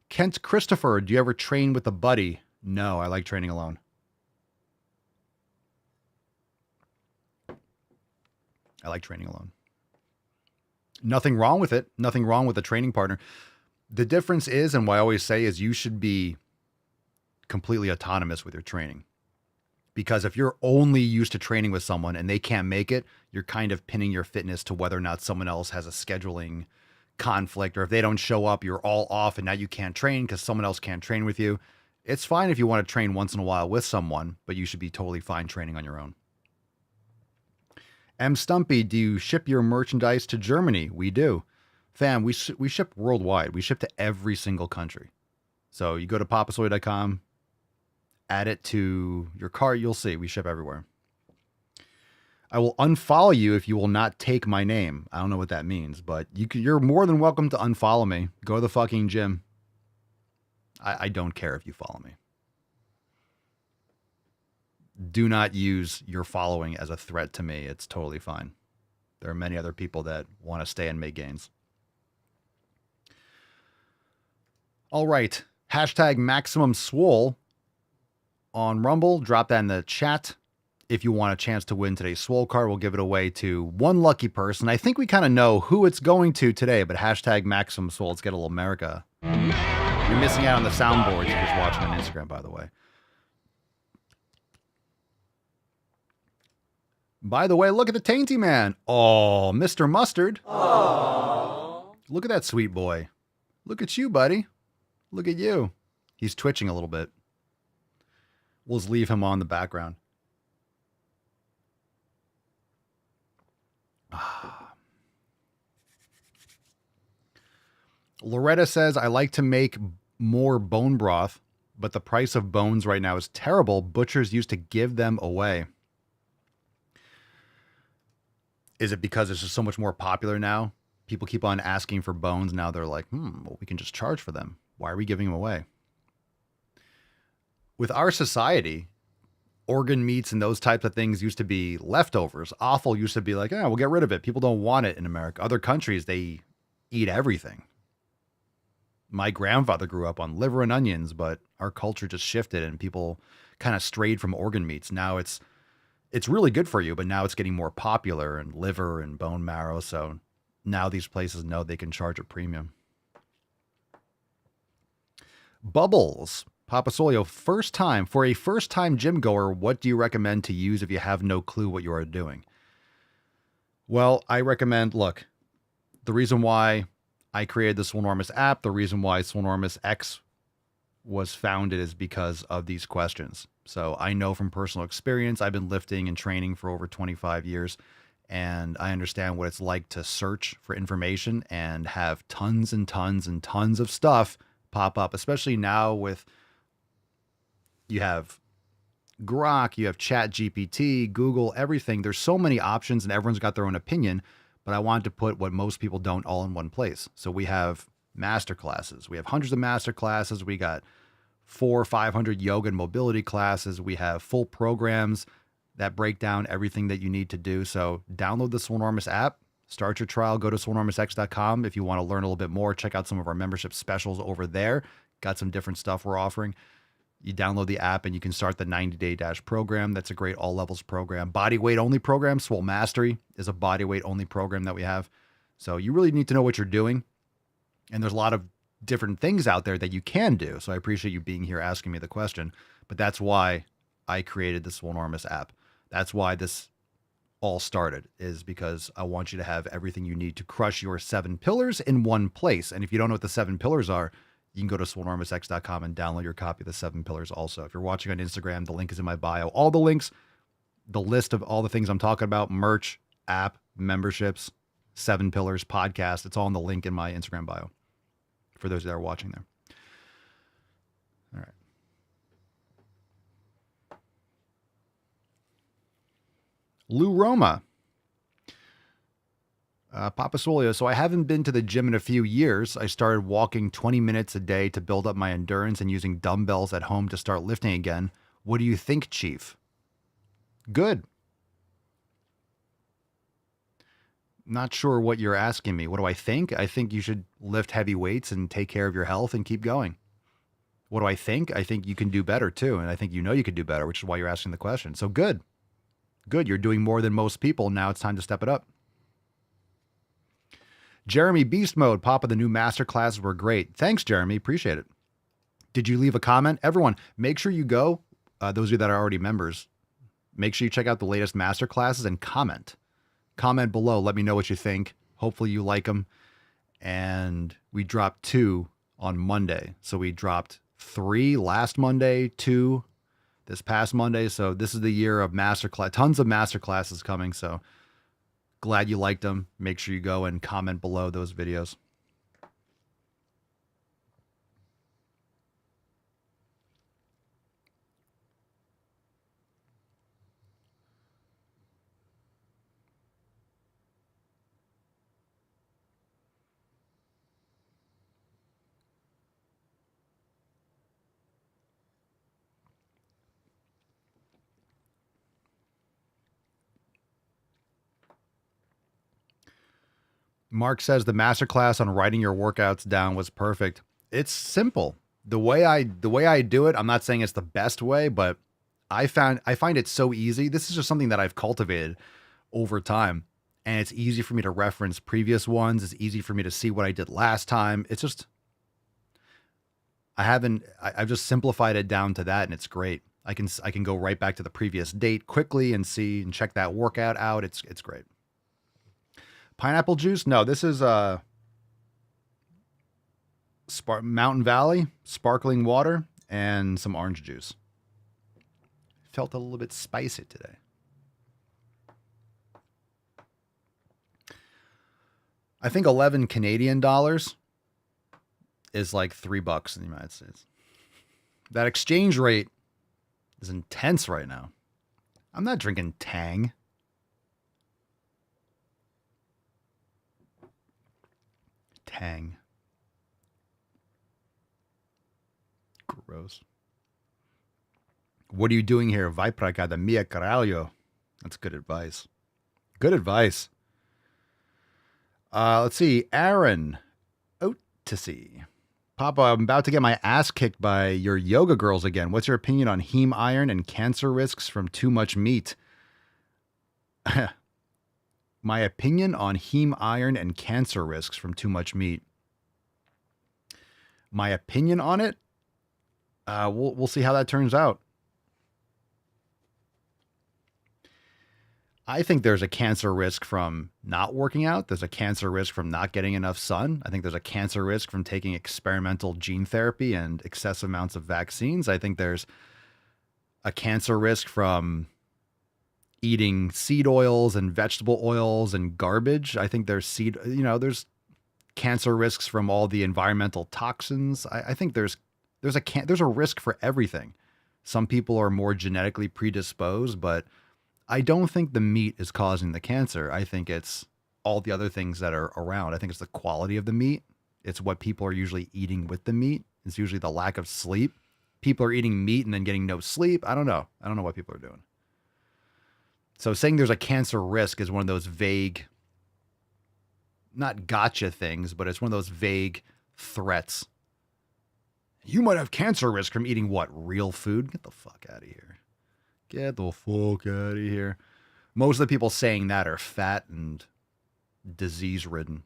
Kent Christopher, do you ever train with a buddy? No, I like training alone. I like training alone. Nothing wrong with it. Nothing wrong with a training partner. The difference is, and what I always say is, you should be completely autonomous with your training. Because if you're only used to training with someone and they can't make it, you're kind of pinning your fitness to whether or not someone else has a scheduling conflict, or if they don't show up, you're all off and now you can't train because someone else can't train with you. It's fine if you want to train once in a while with someone, but you should be totally fine training on your own. M. Stumpy, do you ship your merchandise to Germany? We do. Fam, we ship worldwide. We ship to every single country. So you go to papasoy.com, add it to your cart, you'll see we ship everywhere. I will unfollow you if you will not take my name. I don't know what that means, but you're more than welcome to unfollow me. Go to the fucking gym. I don't care if you follow me. Do not use your following as a threat to me. It's totally fine. There are many other people that want to stay and make gains. All right. Hashtag Maximum Swole on Rumble. Drop that in the chat. If you want a chance to win today's Swole card, we'll give it away to one lucky person. I think we kind of know who it's going to today, but hashtag Maximum Swole. Let's get a little America. You're missing out on the soundboards if you're just watching on Instagram, by the way. By the way, look at the Tainty Man. Oh, Mr. Mustard. Aww. Look at that sweet boy. Look at you, buddy. Look at you. He's twitching a little bit. We'll just leave him on the background. Loretta says, I like to make more bone broth, but the price of bones right now is terrible. Butchers used to give them away. Is it because it's just so much more popular now? People keep on asking for bones. Now they're like, well, we can just charge for them. Why are we giving them away? With our society, organ meats and those types of things used to be leftovers. Offal used to be like, we'll get rid of it. People don't want it in America. Other countries, they eat everything. My grandfather grew up on liver and onions, but our culture just shifted and people kind of strayed from organ meats. Now it's really good for you, but now it's getting more popular, and liver and bone marrow. So now these places know they can charge a premium. Bubbles. Papa Solio, for a first-time gym goer, what do you recommend to use if you have no clue what you are doing? Well, I recommend, look, the reason why I created the Swolenormous app, the reason why Swolenormous X was founded is because of these questions. So I know from personal experience, I've been lifting and training for over 25 years, and I understand what it's like to search for information and have tons and tons and tons of stuff pop up, especially now with, you have Grok, you have Chat GPT, Google, everything. There's so many options and everyone's got their own opinion, but I wanted to put what most people don't all in one place. So we have master classes. We have hundreds of master classes. We got 400 or 500 yoga and mobility classes. We have full programs that break down everything that you need to do. So download the Swolenormous app, start your trial, go to swolenormousx.com. If you want to learn a little bit more, check out some of our membership specials over there. Got some different stuff we're offering. You download the app and you can start the 90-day dash program. That's a great all levels program. Body weight only program. Swole Mastery is a body weight only program that we have. So you really need to know what you're doing. And there's a lot of different things out there that you can do. So I appreciate you being here asking me the question, but that's why I created the Swolenormous app. That's why this all started, is because I want you to have everything you need to crush your 7 pillars in one place. And if you don't know what the 7 pillars are, you can go to swolenormousx.com and download your copy of the 7 pillars also. If you're watching on Instagram, the link is in my bio. All the links, the list of all the things I'm talking about, merch, app, memberships, 7 pillars, podcast, it's all in the link in my Instagram bio for those that are watching there. All right. Lou Roma. Papa Solio, so I haven't been to the gym in a few years. I started walking 20 minutes a day to build up my endurance and using dumbbells at home to start lifting again. What do you think, Chief? Good. Not sure what you're asking me. What do I think? I think you should lift heavy weights and take care of your health and keep going. What do I think? I think you can do better too. And I think you know you could do better, which is why you're asking the question. So good. Good. You're doing more than most people. Now it's time to step it up. Jeremy Beast Mode, Papa, the new master classes were great. Thanks, Jeremy. Appreciate it. Did you leave a comment? Everyone, make sure you go. Those of you that are already members, make sure you check out the latest master classes and comment. Comment below. Let me know what you think. Hopefully you like them. And we dropped 2 on Monday. So we dropped 3 last Monday, 2 this past Monday. So this is the year of masterclass. Tons of masterclasses coming. So glad you liked them. Make sure you go and comment below those videos. Mark says the masterclass on writing your workouts down was perfect. It's simple. The way I do it, I'm not saying it's the best way, but I find it so easy. This is just something that I've cultivated over time, and it's easy for me to reference previous ones. It's easy for me to see what I did last time. It's just I've just simplified it down to that, and it's great. I can go right back to the previous date quickly and see and check that workout out. It's great. Pineapple juice? No, this is Mountain Valley, sparkling water, and some orange juice. Felt a little bit spicy today. I think 11 Canadian dollars is like $3 in the United States. That exchange rate is intense right now. I'm not drinking Tang. Tang. Gross. What are you doing here? Vai pra academia, caralho. That's good advice. Good advice. Let's see. Aaron Otissi. Papa, I'm about to get my ass kicked by your yoga girls again. What's your opinion on heme iron and cancer risks from too much meat? My opinion on heme iron and cancer risks from too much meat. My opinion on it? We'll see how that turns out. I think there's a cancer risk from not working out. There's a cancer risk from not getting enough sun. I think there's a cancer risk from taking experimental gene therapy and excessive amounts of vaccines. I think there's a cancer risk from eating seed oils and vegetable oils and garbage. I think there's there's cancer risks from all the environmental toxins. I think there's a risk for everything. Some people are more genetically predisposed, but I don't think the meat is causing the cancer. I think it's all the other things that are around. I think it's the quality of the meat. It's what people are usually eating with the meat. It's usually the lack of sleep. People are eating meat and then getting no sleep. I don't know. I don't know what people are doing. So saying there's a cancer risk is one of those vague, not gotcha things, but it's one of those vague threats. You might have cancer risk from eating what? Real food? Get the fuck out of here. Get the fuck out of here. Most of the people saying that are fat and disease-ridden.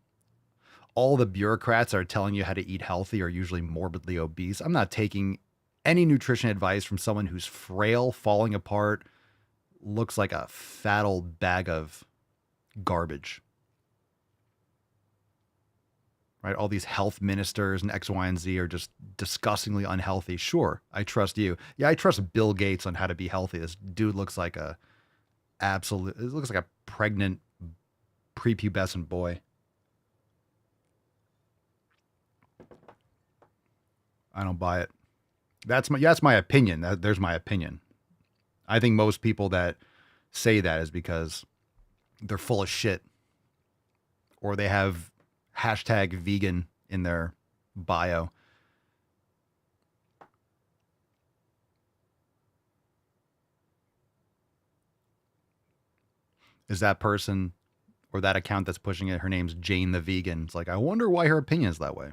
All the bureaucrats are telling you how to eat healthy are usually morbidly obese. I'm not taking any nutrition advice from someone who's frail, falling apart, looks like a fat old bag of garbage. Right? All these health ministers and X, Y, and Z are just disgustingly unhealthy. Sure, I trust you. Yeah, I trust Bill Gates on how to be healthy. This dude looks like it looks like a pregnant, prepubescent boy. I don't buy it. That's my opinion. There's my opinion. I think most people that say that is because they're full of shit, or they have #vegan in their bio. Is that person or that account that's pushing it, her name's Jane the Vegan. It's like, I wonder why her opinion is that way.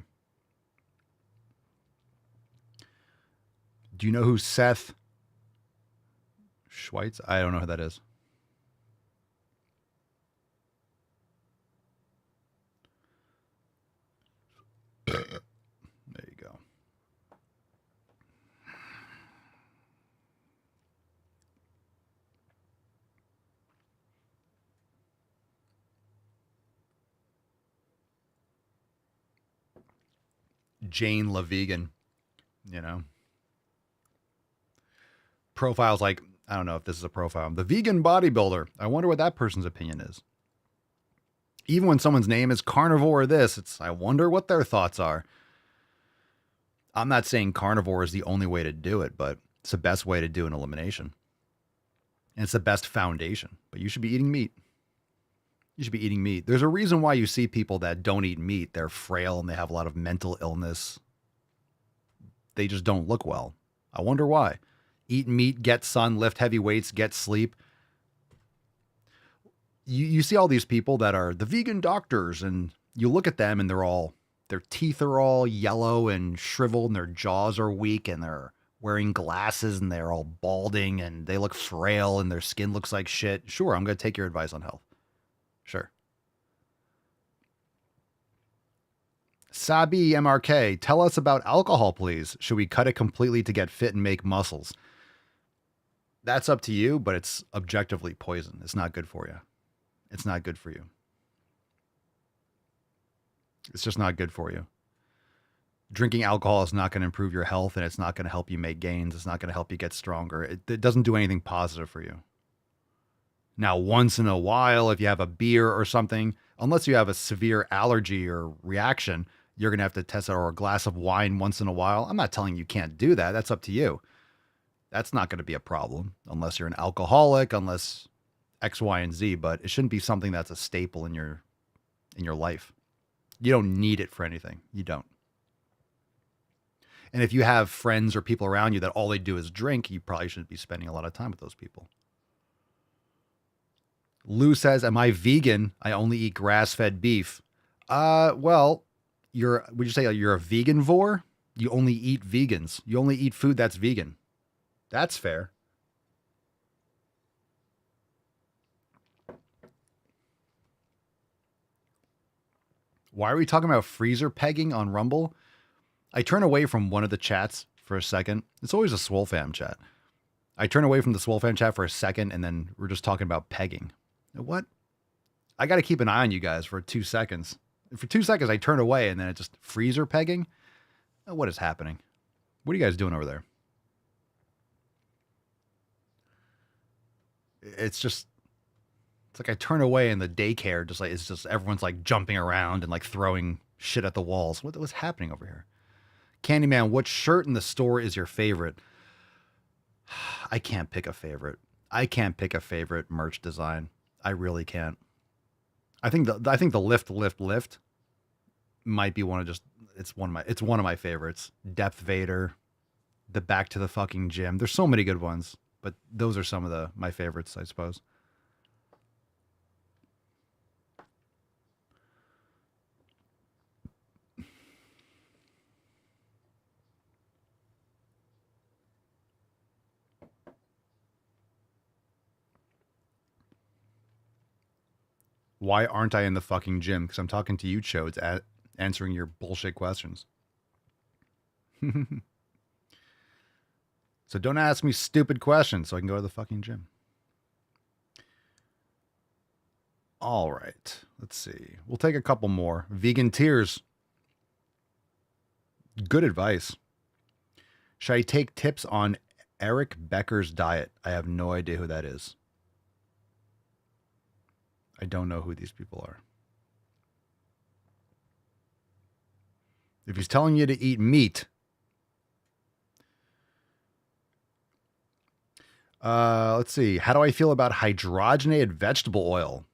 Do you know who Seth Schweitz? I don't know who that is. There you go. Jane LaVegan, you know. Profiles like, I don't know if this is a profile. The vegan bodybuilder. I wonder what that person's opinion is. Even when someone's name is carnivore or this, I wonder what their thoughts are. I'm not saying carnivore is the only way to do it, but it's the best way to do an elimination. And it's the best foundation. But you should be eating meat. You should be eating meat. There's a reason why you see people that don't eat meat. They're frail and they have a lot of mental illness. They just don't look well. I wonder why. Eat meat, get sun, lift heavy weights, get sleep. You see all these people that are the vegan doctors, and you look at them and their teeth are all yellow and shriveled and their jaws are weak and they're wearing glasses and they're all balding and they look frail and their skin looks like shit. Sure, I'm going to take your advice on health. Sure. Sabi MRK, tell us about alcohol, please. Should we cut it completely to get fit and make muscles? That's up to you, but it's objectively poison. It's not good for you. It's not good for you. It's just not good for you. Drinking alcohol is not going to improve your health, and it's not going to help you make gains. It's not going to help you get stronger. It doesn't do anything positive for you. Now, once in a while, if you have a beer or something, unless you have a severe allergy or reaction, you're going to have to test it, or a glass of wine once in a while. I'm not telling you can't do that. That's up to you. That's not going to be a problem unless you're an alcoholic, unless X, Y, and Z, but it shouldn't be something that's a staple in your life. You don't need it for anything. You don't. And if you have friends or people around you that all they do is drink, you probably shouldn't be spending a lot of time with those people. Lou says, am I vegan? I only eat grass-fed beef. Well, would you say you're a veganvore? You only eat vegans. You only eat food that's vegan. That's fair. Why are we talking about freezer pegging on Rumble? I turn away from one of the chats for a second. It's always a Swole Fam chat. I turn away from the Swole Fam chat for a second, and then we're just talking about pegging. What? I got to keep an eye on you guys for 2 seconds. For 2 seconds, I turn away, and then it's just freezer pegging. What is happening? What are you guys doing over there? It's like I turn away and the daycare it's just everyone's like jumping around and like throwing shit at the walls. What's happening over here? Candyman, what shirt in the store is your favorite? I can't pick a favorite. I can't pick a favorite merch design. I really can't. I think the lift might be it's one of my favorites. Depth Vader, the back to the fucking gym. There's so many good ones, but those are some of my favorites, I suppose. Why aren't I in the fucking gym? Because I'm talking to you, Chodes, answering your bullshit questions. So don't ask me stupid questions so I can go to the fucking gym. All right. Let's see. We'll take a couple more. Vegan Tears. Good advice. Should I take tips on Eric Becker's diet? I have no idea who that is. I don't know who these people are. If he's telling you to eat meat, let's see. How do I feel about hydrogenated vegetable oil?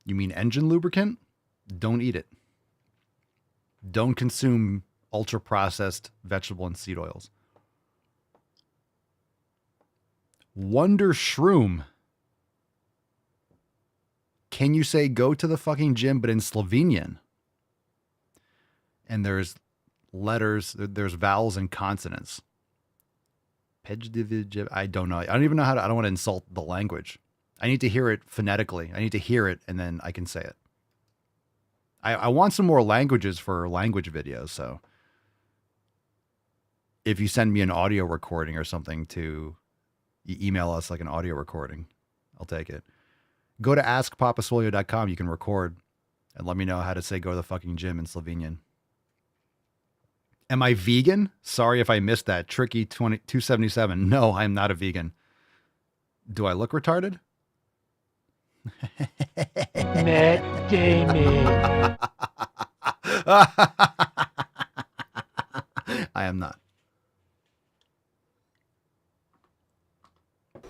You mean engine lubricant? Don't eat it. Don't consume ultra-processed vegetable and seed oils. Wonder Shroom. Can you say go to the fucking gym, but in Slovenian? And there's letters, there's vowels and consonants. I don't know. I don't even know how to, I don't want to insult the language. I need to hear it phonetically. I need to hear it and then I can say it. I want some more languages for language videos. So if you send me an audio recording or something you email us like an audio recording, I'll take it. Go to askpapaswolio.com. You can record and let me know how to say go to the fucking gym in Slovenian. Am I vegan? Sorry if I missed that. Tricky 277. No, I'm not a vegan. Do I look retarded? Matt Damon. I am not.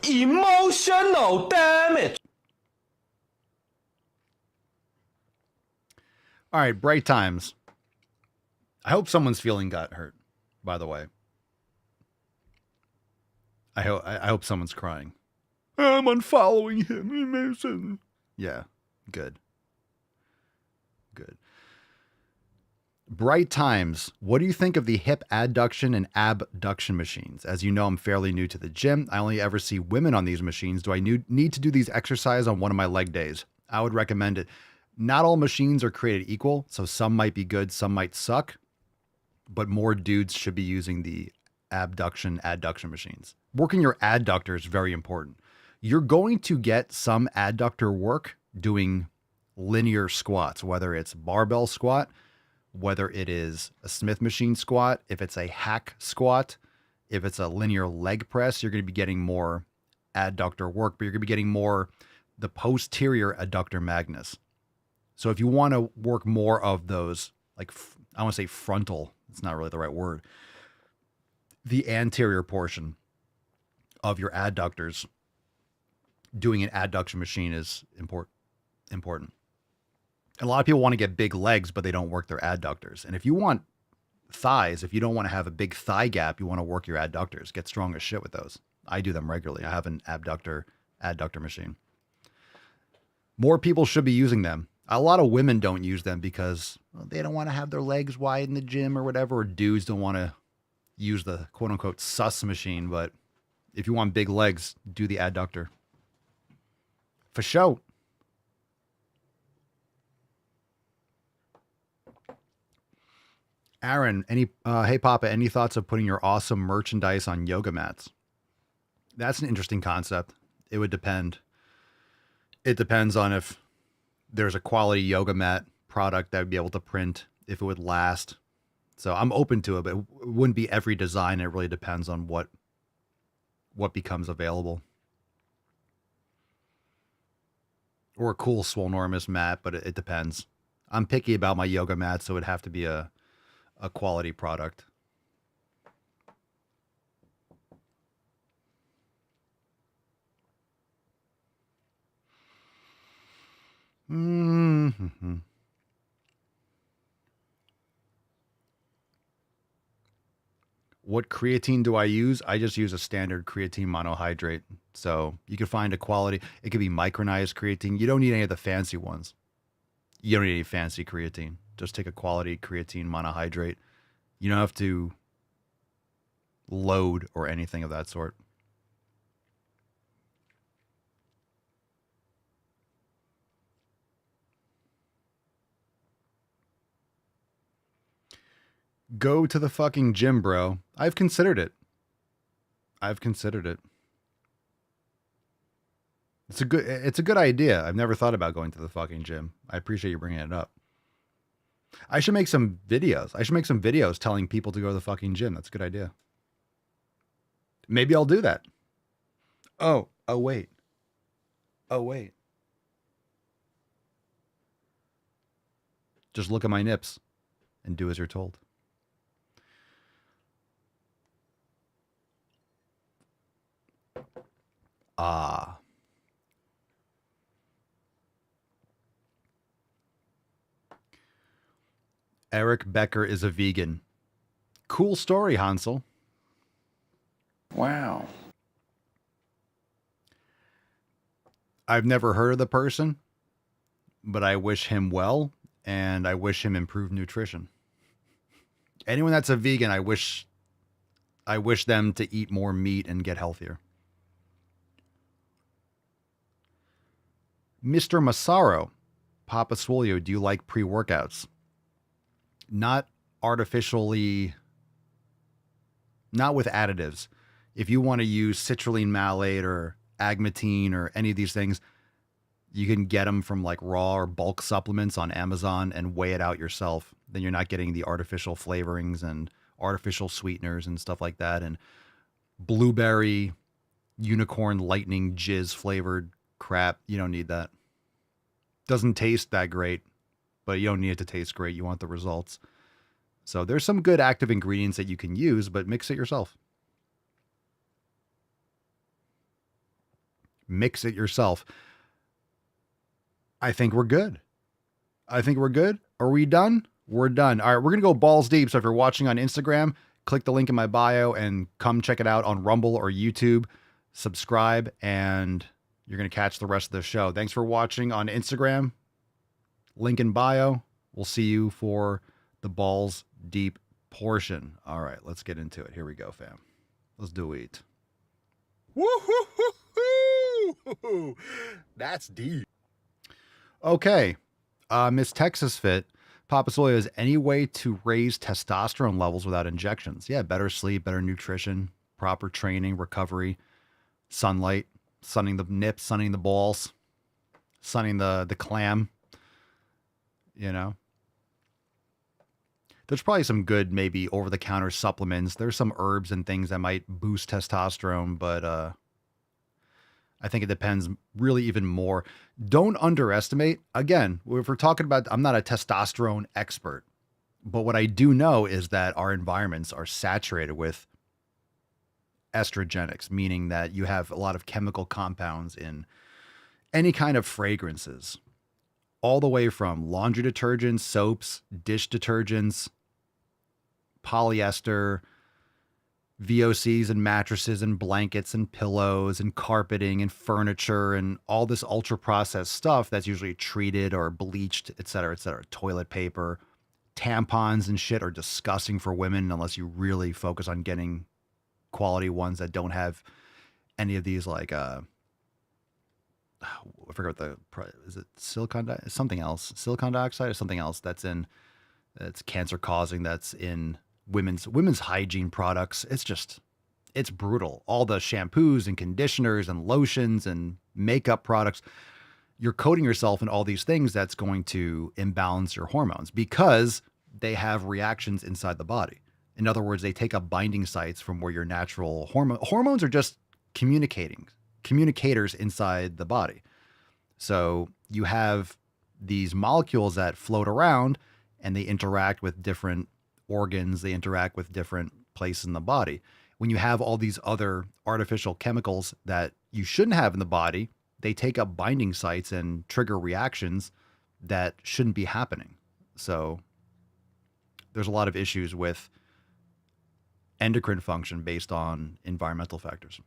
Emotional damage. All right, bright times. I hope someone's feeling got hurt, by the way. I hope someone's crying. I'm unfollowing him. Yeah, good. Good. Bright times. What do you think of the hip adduction and abduction machines? As you know, I'm fairly new to the gym. I only ever see women on these machines. Do I need to do these exercises on one of my leg days? I would recommend it. Not all machines are created equal, so some might be good, some might suck, but more dudes should be using the abduction, adduction machines. Working your adductor is very important. You're going to get some adductor work doing linear squats, whether it's barbell squat, whether it is a Smith machine squat, if it's a hack squat, if it's a linear leg press, you're going to be getting more adductor work, but you're going to be getting more the posterior adductor magnus. So if you want to work more of those, like I want to say frontal, it's not really the right word, the anterior portion of your adductors, doing an adduction machine is important. A lot of people want to get big legs, but they don't work their adductors. And if you want thighs, if you don't want to have a big thigh gap, you want to work your adductors. Get strong as shit with those. I do them regularly. I have an adductor machine. More people should be using them. A lot of women don't use them because they don't want to have their legs wide in the gym or whatever. Or dudes don't want to use the quote unquote sus machine. But if you want big legs, do the adductor. For sure. Aaron, hey Papa, any thoughts of putting your awesome merchandise on yoga mats? That's an interesting concept. It would depend. It depends on if there's a quality yoga mat product that would be able to print, if it would last. So I'm open to it, but it wouldn't be every design. It really depends on what becomes available. Or a cool Swolenormous mat, but it depends. I'm picky about my yoga mats, so it'd have to be a quality product. Mm-hmm. What creatine do I use? I just use a standard creatine monohydrate. So you can find a quality. It could be micronized creatine. You don't need any of the fancy ones. You don't need any fancy creatine. Just take a quality creatine monohydrate. You don't have to load or anything of that sort. Go to the fucking gym, bro. I've considered it. It's a good idea. I've never thought about going to the fucking gym. I appreciate you bringing it up. I should make some videos. I should make some videos telling people to go to the fucking gym. That's a good idea. Maybe I'll do that. Oh, wait. Just look at my nips and do as you're told. Ah. Eric Becker is a vegan. Cool story, Hansel. Wow. I've never heard of the person. but I wish him well, and I wish him improved nutrition. Anyone that's a vegan, I wish them to eat more meat and get healthier. Mr. Massaro, Papa Swolio, do you like pre-workouts? Not artificially, not with additives. If you want to use citrulline malate or agmatine or any of these things, you can get them from like raw or bulk supplements on Amazon and weigh it out yourself. Then you're not getting the artificial flavorings and artificial sweeteners and stuff like that. And blueberry, unicorn, lightning, jizz flavored crap. You don't need that. Doesn't taste that great, but you don't need it to taste great. You want the results. So there's some good active ingredients that you can use, but mix it yourself. Mix it yourself. I think we're good. Are we done? We're done. All right, we're going to go balls deep. So if you're watching on Instagram, click the link in my bio and come check it out on Rumble or YouTube. Subscribe, and you're going to catch the rest of the show. Thanks for watching on Instagram. Link in bio. We'll see you for the balls deep portion. All right, let's get into it. Here we go, fam. Let's do it. Woo-hoo-hoo-hoo! That's deep. Okay, Miss Texas Fit, Papa Swolio, is any way to raise testosterone levels without injections? Yeah, better sleep, better nutrition, proper training, recovery, sunlight, sunning the nips, sunning the balls, sunning the clam. You know, there's probably some good maybe over-the-counter supplements. There's some herbs and things that might boost testosterone, but I think it depends really even more. Don't underestimate. Again, if we're talking about, I'm not a testosterone expert, but what I do know is that our environments are saturated with estrogenics, meaning that you have a lot of chemical compounds in any kind of fragrances, all the way from laundry detergents, soaps, dish detergents, polyester, VOCs and mattresses and blankets and pillows and carpeting and furniture and all this ultra processed stuff that's usually treated or bleached, et cetera, et cetera. Toilet paper, tampons and shit are disgusting for women unless you really focus on getting quality ones that don't have any of these like, I forget what is it silicon dioxide? Something else. Silicon dioxide or something else that's cancer causing, that's in women's hygiene products. It's brutal. All the shampoos and conditioners and lotions and makeup products, you're coating yourself in all these things that's going to imbalance your hormones because they have reactions inside the body. In other words, they take up binding sites from where your natural hormones are just communicators inside the body. So you have these molecules that float around and they interact with different organs, they interact with different places in the body. When you have all these other artificial chemicals that you shouldn't have in the body, they take up binding sites and trigger reactions that shouldn't be happening. So there's a lot of issues with endocrine function based on environmental factors.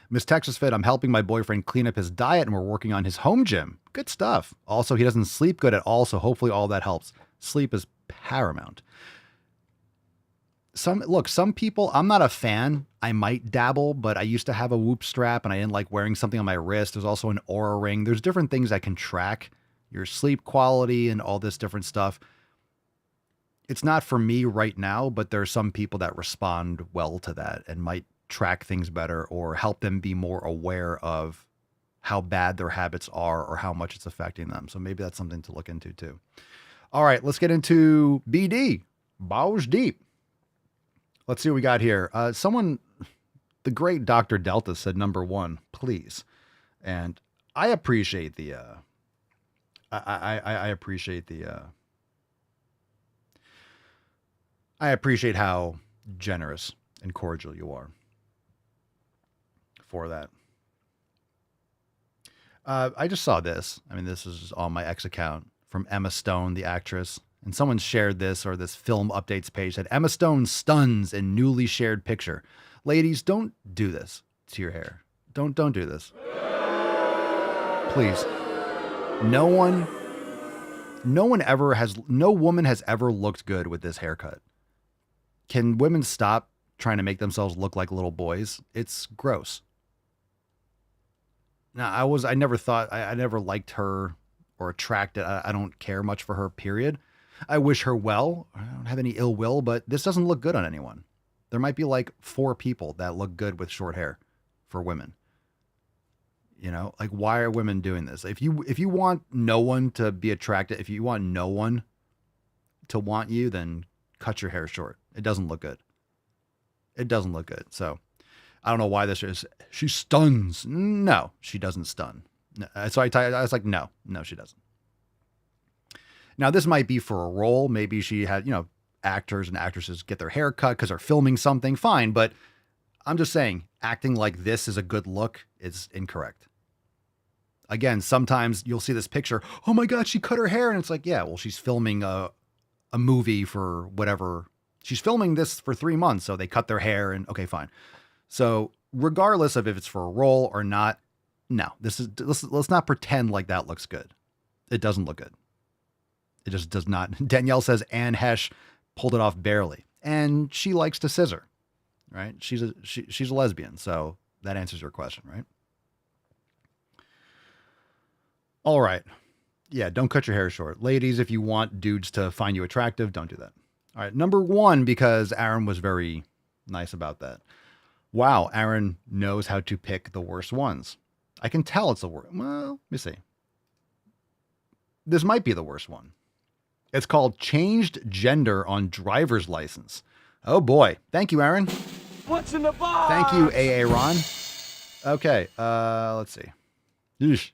Miss Texas Fit, I'm helping my boyfriend clean up his diet and we're working on his home gym. Good stuff. Also, he doesn't sleep good at all, so hopefully all that helps. Sleep is paramount. Some people, I'm not a fan. I might dabble, but I used to have a Whoop strap and I didn't like wearing something on my wrist. There's also an Oura ring. There's different things that can track your sleep quality and all this different stuff. It's not for me right now, but there are some people that respond well to that and might track things better or help them be more aware of how bad their habits are or how much it's affecting them. So maybe that's something to look into too. All right, let's get into BD. Balls deep. Let's see what we got here. The great Dr. Delta said number 1, please. And I appreciate I appreciate how generous and cordial you are for that. I just saw this. I mean, this is on my X account from Emma Stone, the actress. And someone shared this, or this film updates page said, Emma Stone stuns in newly shared picture. Ladies, don't do this to your hair. Don't do this. Please. No woman has ever looked good with this haircut. Can women stop trying to make themselves look like little boys? It's gross. Now, I never thought, I never liked her or attracted. I don't care much for her, period. I wish her well. I don't have any ill will, but this doesn't look good on anyone. There might be like 4 people that look good with short hair for women. You know, like, why are women doing this? If you want no one to be attracted, if you want no one to want you, then cut your hair short. It doesn't look good. It doesn't look good. So I don't know why this is. She stuns. No, she doesn't stun. So I was like, no, she doesn't. Now, this might be for a role. Maybe she had, actors and actresses get their hair cut because they're filming something. Fine. But I'm just saying, acting like this is a good look is incorrect. Again, sometimes you'll see this picture. Oh my God, she cut her hair. And it's like, yeah, well, she's filming a movie for whatever. She's filming this for 3 months. So they cut their hair and okay, fine. So regardless of if it's for a role or not, no, let's not pretend like that looks good. It doesn't look good. It just does not. Danielle says Anne Hesh pulled it off barely, and she likes to scissor, right? She's a lesbian. So that answers your question, right? All right. Yeah. Don't cut your hair short. Ladies, if you want dudes to find you attractive, don't do that. All right. Number 1, because Aaron was very nice about that. Wow. Aaron knows how to pick the worst ones. I can tell it's the worst. Well, let me see. This might be the worst one. It's called changed gender on driver's license. Oh boy. Thank you, Aaron. What's in the box? Thank you, AA Ron. Okay. Let's see. Yeesh.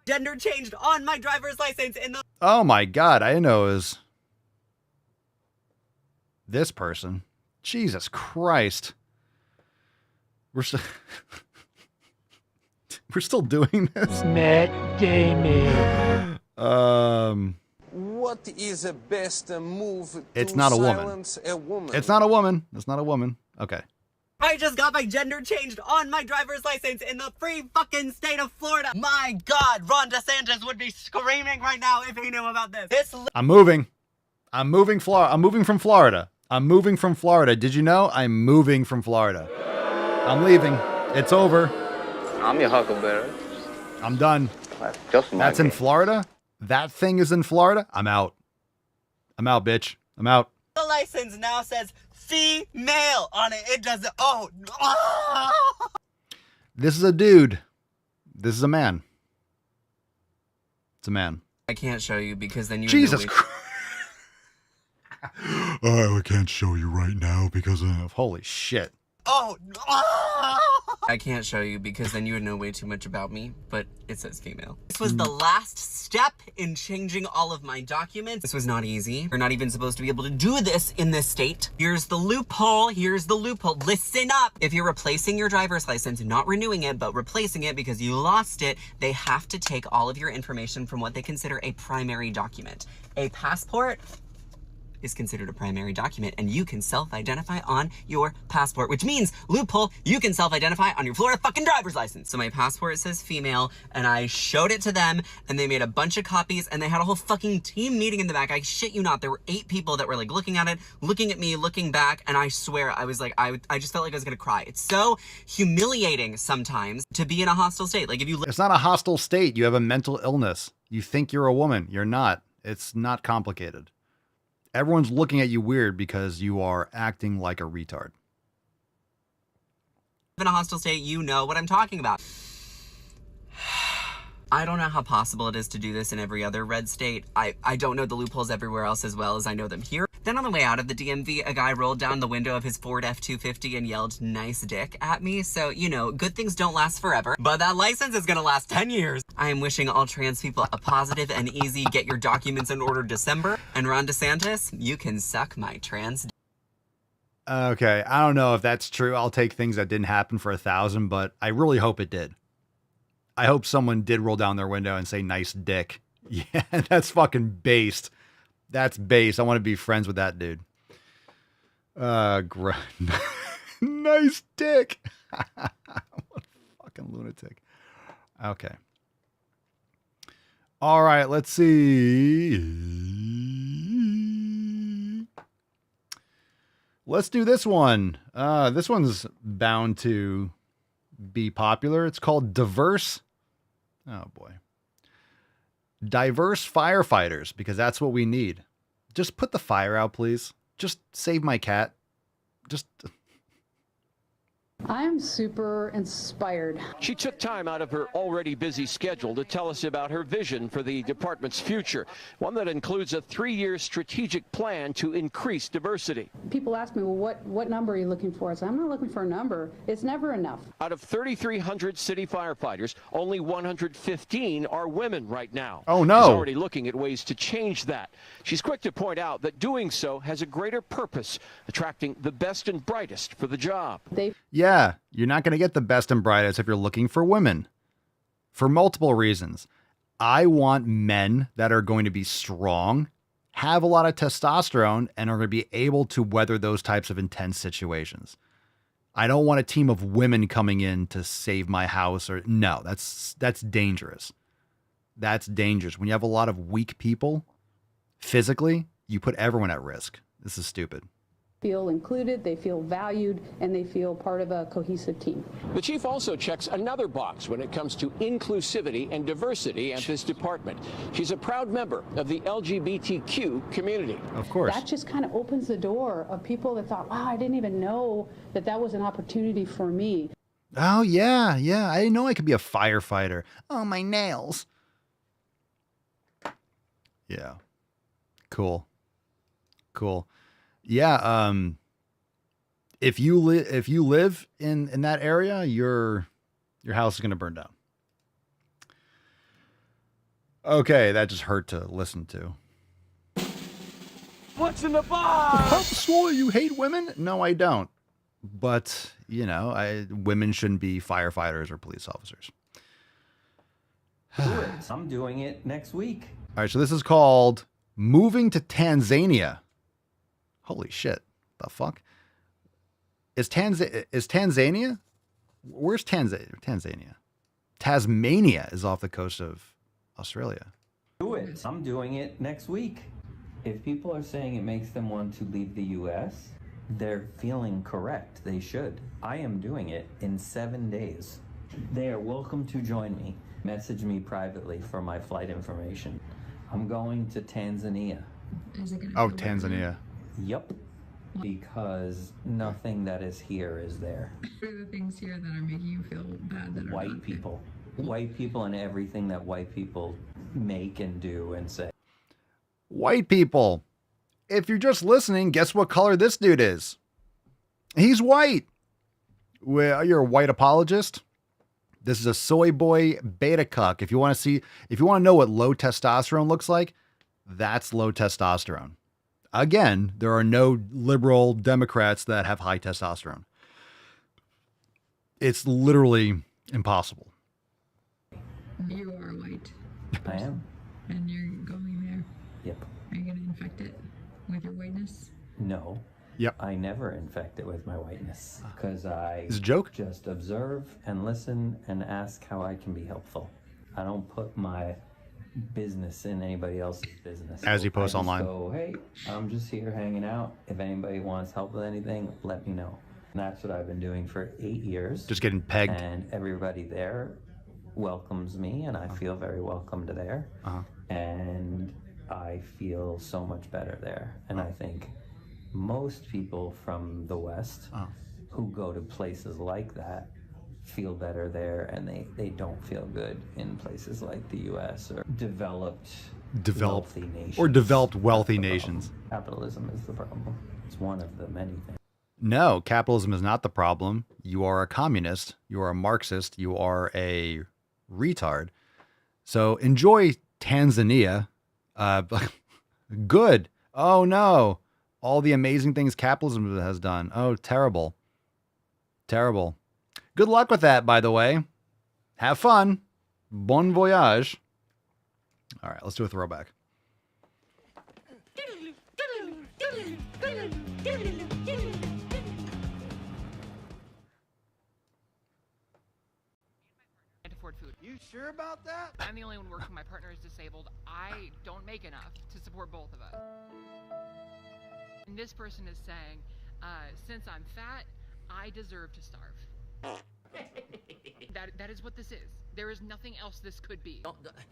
Gender changed on my driver's license in the... Oh my God. I didn't know it was this person. Jesus Christ. We're still doing this. Matt Damon. What is the best move to It's not a woman. silence a woman? It's not a woman. It's not a woman. Okay. I just got my gender changed on my driver's license in the free fucking state of Florida. My God, Ron DeSantis would be screaming right now if he knew about this. I'm moving from Florida. I'm moving from Florida. Did you know? I'm moving from Florida. I'm leaving. It's over. I'm your huckleberry. I'm done. Just my That's in game. Florida? That thing is in Florida? I'm out. I'm out, bitch. I'm out. The license now says female on it. It doesn't. Oh. This is a dude. This is a man. It's a man. I can't show you because then you... Jesus Christ. Oh, I can't show you right now because of... Holy shit. Oh. I can't show you because then you would know way too much about me, but it says female. This was the last step in changing all of my documents. This was not easy. You're not even supposed to be able to do this in this state. Here's the loophole. Here's the loophole. Listen up. If you're replacing your driver's license, not renewing it, but replacing it because you lost it, they have to take all of your information from what they consider a primary document. A passport is considered a primary document, and you can self-identify on your passport, which means, loophole, you can self-identify on your Florida fucking driver's license. So my passport says female, and I showed it to them, and they made a bunch of copies, and they had a whole fucking team meeting in the back. I shit you not, there were 8 people that were like looking at it, looking at me, looking back, and I swear, I was like, I just felt like I was gonna cry. It's so humiliating sometimes to be in a hostile state. Like if you... It's not a hostile state. You have a mental illness. You think you're a woman. You're not. It's not complicated. Everyone's looking at you weird because you are acting like a retard. in a hostile state, you know what I'm talking about. I don't know how possible it is to do this in every other red state. I don't know the loopholes everywhere else as well as I know them here. Then on the way out of the DMV, a guy rolled down the window of his Ford F-250 and yelled, "Nice dick," at me. So, you know, good things don't last forever, but that license is gonna last 10 years. I am wishing all trans people a positive and easy get your documents in order December. And Ron DeSantis, you can suck my trans dick. Okay, I don't know if that's true. I'll take things that didn't happen for 1,000, but I really hope it did. I hope someone did roll down their window and say, "Nice dick." Yeah, that's fucking based. That's base. I want to be friends with that dude. Nice dick. What a fucking lunatic. Okay. All right, let's see. Let's do this one. This one's bound to be popular. It's called Diverse. Oh boy. Diverse firefighters, because that's what we need. Just put the fire out, please. Just save my cat. Just... I'm super inspired. She took time out of her already busy schedule to tell us about her vision for the department's future, one that includes a 3-year strategic plan to increase diversity. People ask me, well, what number are you looking for? I say, I'm not looking for a number. It's never enough. Out of 3,300 city firefighters, only 115 are women right now. Oh, no. She's already looking at ways to change that. She's quick to point out that doing so has a greater purpose, attracting the best and brightest for the job. Yeah, you're not going to get the best and brightest if you're looking for women. For multiple reasons. I want men that are going to be strong, have a lot of testosterone, and are going to be able to weather those types of intense situations. I don't want a team of women coming in to save my house or no, that's dangerous. That's dangerous. When you have a lot of weak people physically, you put everyone at risk. This is stupid. Feel included, they feel valued, and they feel part of a cohesive team. The chief also checks another box when it comes to inclusivity and diversity at this department. She's a proud member of the LGBTQ community. Of course. That just kind of opens the door of people that thought, wow, I didn't even know that was an opportunity for me. Oh, yeah. I didn't know I could be a firefighter. Oh, my nails. Yeah. Cool. Yeah, if you live in that area, your house is going to burn down. Okay, that just hurt to listen to. What's in the box? Swole, you hate women? No, I don't. But, women shouldn't be firefighters or police officers. I'm doing it next week. All right, so this is called Moving to Tanzania. Holy shit. The fuck? Is Tanzania? Where's Tanzania? Tasmania is off the coast of Australia. Do it. I'm doing it next week. If people are saying it makes them want to leave the U.S., they're feeling correct. They should. I am doing it in 7 days. They are welcome to join me. Message me privately for my flight information. I'm going to Tanzania. Oh, Tanzania. Yep. Because nothing that is here is there. What are the things here that are making you feel bad that are White people. White people and everything that white people make and do and say. White people. If you're just listening, guess what color this dude is? He's white. Well, you're a white apologist. This is a soy boy beta cuck. If you want to know what low testosterone looks like, that's low testosterone. Again, there are no liberal Democrats that have high testosterone. It's literally impossible. You are white. I am. And you're going there. Yep. Are you going to infect it with your whiteness? No. Yep. I never infect it with my whiteness because I Is it a joke? Just observe and listen and ask how I can be helpful. I don't put my business in anybody else's business. As you post I just online. go, hey, I'm just here hanging out. If anybody wants help with anything, let me know. And that's what I've been doing for 8 years. Just getting pegged. And everybody there welcomes me, and I feel very welcomed there. And I feel so much better there. And I think most people from the West who go to places like that feel better there, and they don't feel good in places like the U.S. or developed wealthy nations. Or developed wealthy nations. Capitalism is the problem. It's one of the many things. No, capitalism is not the problem. You are a communist. You are a Marxist. You are a retard. So enjoy Tanzania. Good. Oh no. All the amazing things capitalism has done. Oh, terrible. Terrible. Good luck with that, by the way. Have fun. Bon voyage. All right, let's do a throwback. You sure about that? I'm the only one working. My partner is disabled. I don't make enough to support both of us. And this person is saying, since I'm fat, I deserve to starve. That is what this is. There is nothing else this could be.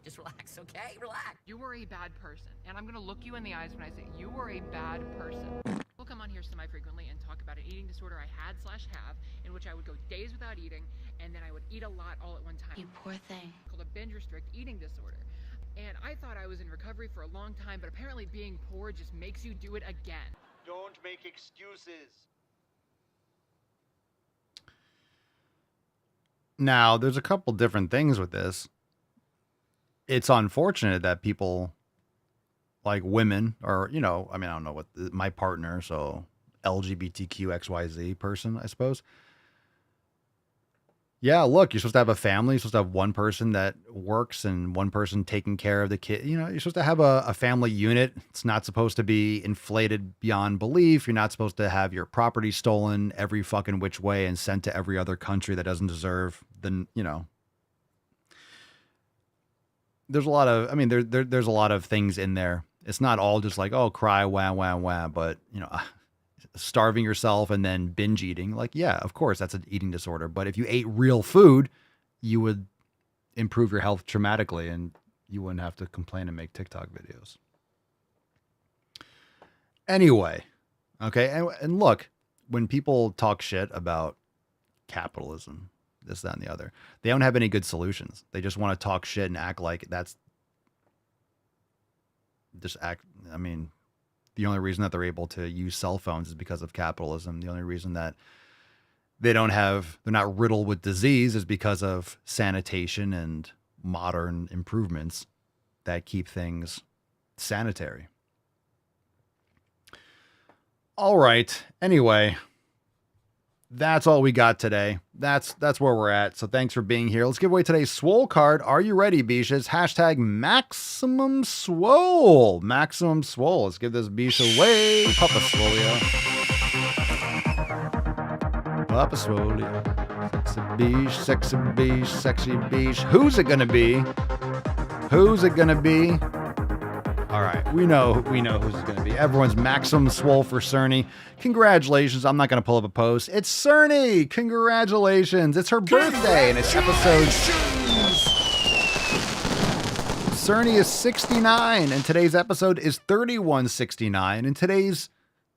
Just relax, okay? Relax. You are a bad person. And I'm gonna look you in the eyes when I say, you are a bad person. We'll come on here semi-frequently and talk about an eating disorder I had/have, in which I would go days without eating, and then I would eat a lot all at one time. You poor thing. Called a binge restrict eating disorder. And I thought I was in recovery for a long time, but apparently being poor just makes you do it again. Don't make excuses. Now, there's a couple different things with this. It's unfortunate that people like women or, I don't know what my partner, so LGBTQXYZ person, I suppose. Yeah, look, you're supposed to have a family. You're supposed to have one person that works and one person taking care of the kid. You're supposed to have a family unit. It's not supposed to be inflated beyond belief. You're not supposed to have your property stolen every fucking which way and sent to every other country that doesn't deserve there's a lot of, there's a lot of things in there. It's not all just like, oh, cry, wah, wah, wah, but, starving yourself and then binge eating. Like, yeah, of course, that's an eating disorder. But if you ate real food, you would improve your health dramatically and you wouldn't have to complain and make TikTok videos. Anyway, okay. And look, when people talk shit about capitalism, this, that, and the other, they don't have any good solutions. They just want to talk shit and act like the only reason that they're able to use cell phones is because of capitalism. The only reason that they're not riddled with disease is because of sanitation and modern improvements that keep things sanitary. All right. Anyway, that's all we got today. That's where we're at. So thanks for being here. Let's give away today's Swole card. Are you ready, Beaches? # Maximum Swole. Maximum Swole. Let's give this Beach away. Papa Swolio. Papa Swolio. Sexy Beach, sexy Beach. Who's it gonna be? Who's it gonna be? All right, we know who's it going to be. Everyone's Maximum Swole for Cerny. Congratulations. I'm not going to pull up a post. It's Cerny. Congratulations. It's her birthday, and it's episode... Cerny is 69, and today's episode is 3169, and today's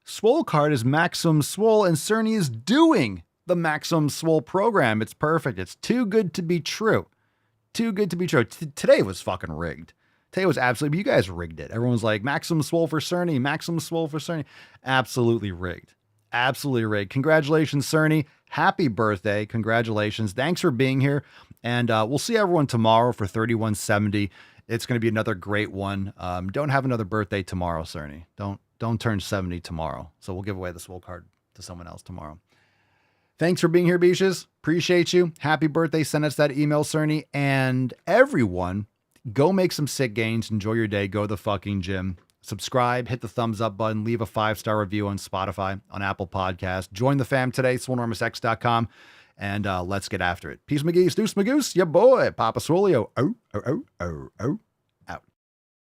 Swole card is Maximum Swole, and Cerny is doing the Maximum Swole program. It's perfect. It's too good to be true. Too good to be true. Today was fucking rigged. Today was absolutely, you guys rigged it. Everyone's like, Maximum Swole for Cerny, Maximum Swole for Cerny. Absolutely rigged. Absolutely rigged. Congratulations, Cerny. Happy birthday. Congratulations. Thanks for being here. And we'll see everyone tomorrow for 3170. It's going to be another great one. Don't have another birthday tomorrow, Cerny. Don't turn 70 tomorrow. So we'll give away the Swole card to someone else tomorrow. Thanks for being here, Beaches. Appreciate you. Happy birthday. Send us that email, Cerny. And everyone, go make some sick gains. Enjoy your day. Go to the fucking gym. Subscribe, hit the thumbs up button, leave a 5-star review on Spotify, on Apple Podcasts. Join the fam today, swolenormousx.com, and let's get after it. Peace, McGee's, Deuce, Magoose, ya boy, Papa Swolio. Out.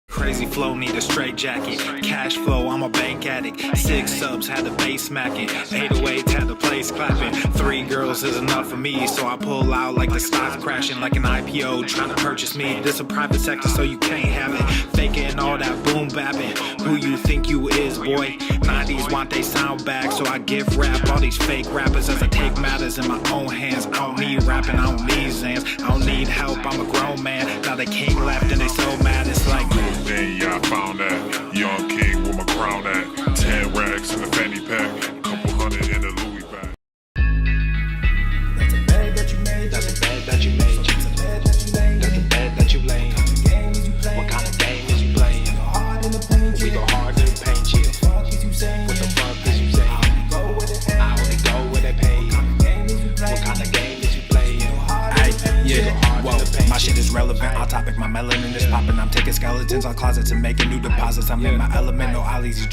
Crazy flow, need a straight jacket. Cash flow, I'm a bank addict. 6 subs, had the bass smacking. 808s, had the place clapping. 3 girls is enough for me, so I pull out like the stock crashing. Like an IPO, trying to purchase me. This a private sector, so you can't have it. Faking all that boom bapping. Who you think you is, boy? 90s want they sound back, so I give rap all these fake rappers as I take matters in my own hands. I don't need rapping, I don't need Zans. I don't need help, I'm a grown man. Now they king left and they so mad, it's like... Then yeah, I found that young king with my crown at 10 racks in the fanny pack, couple hundred in the Louis bag. That's a bag that you made. That's a bag that you made. That's a bag that you laid. That's a bag that you laid. What kind of game is you playing? We go hard in the paint, yeah. What the fuck is you saying? I only go where they pay. What kind of game is you playing? Yeah, whoa, my shit is relevant. Off topic, my melanin is popping. I'm taking skeletons out closets and making new deposits. I'm in my element, no ollies. You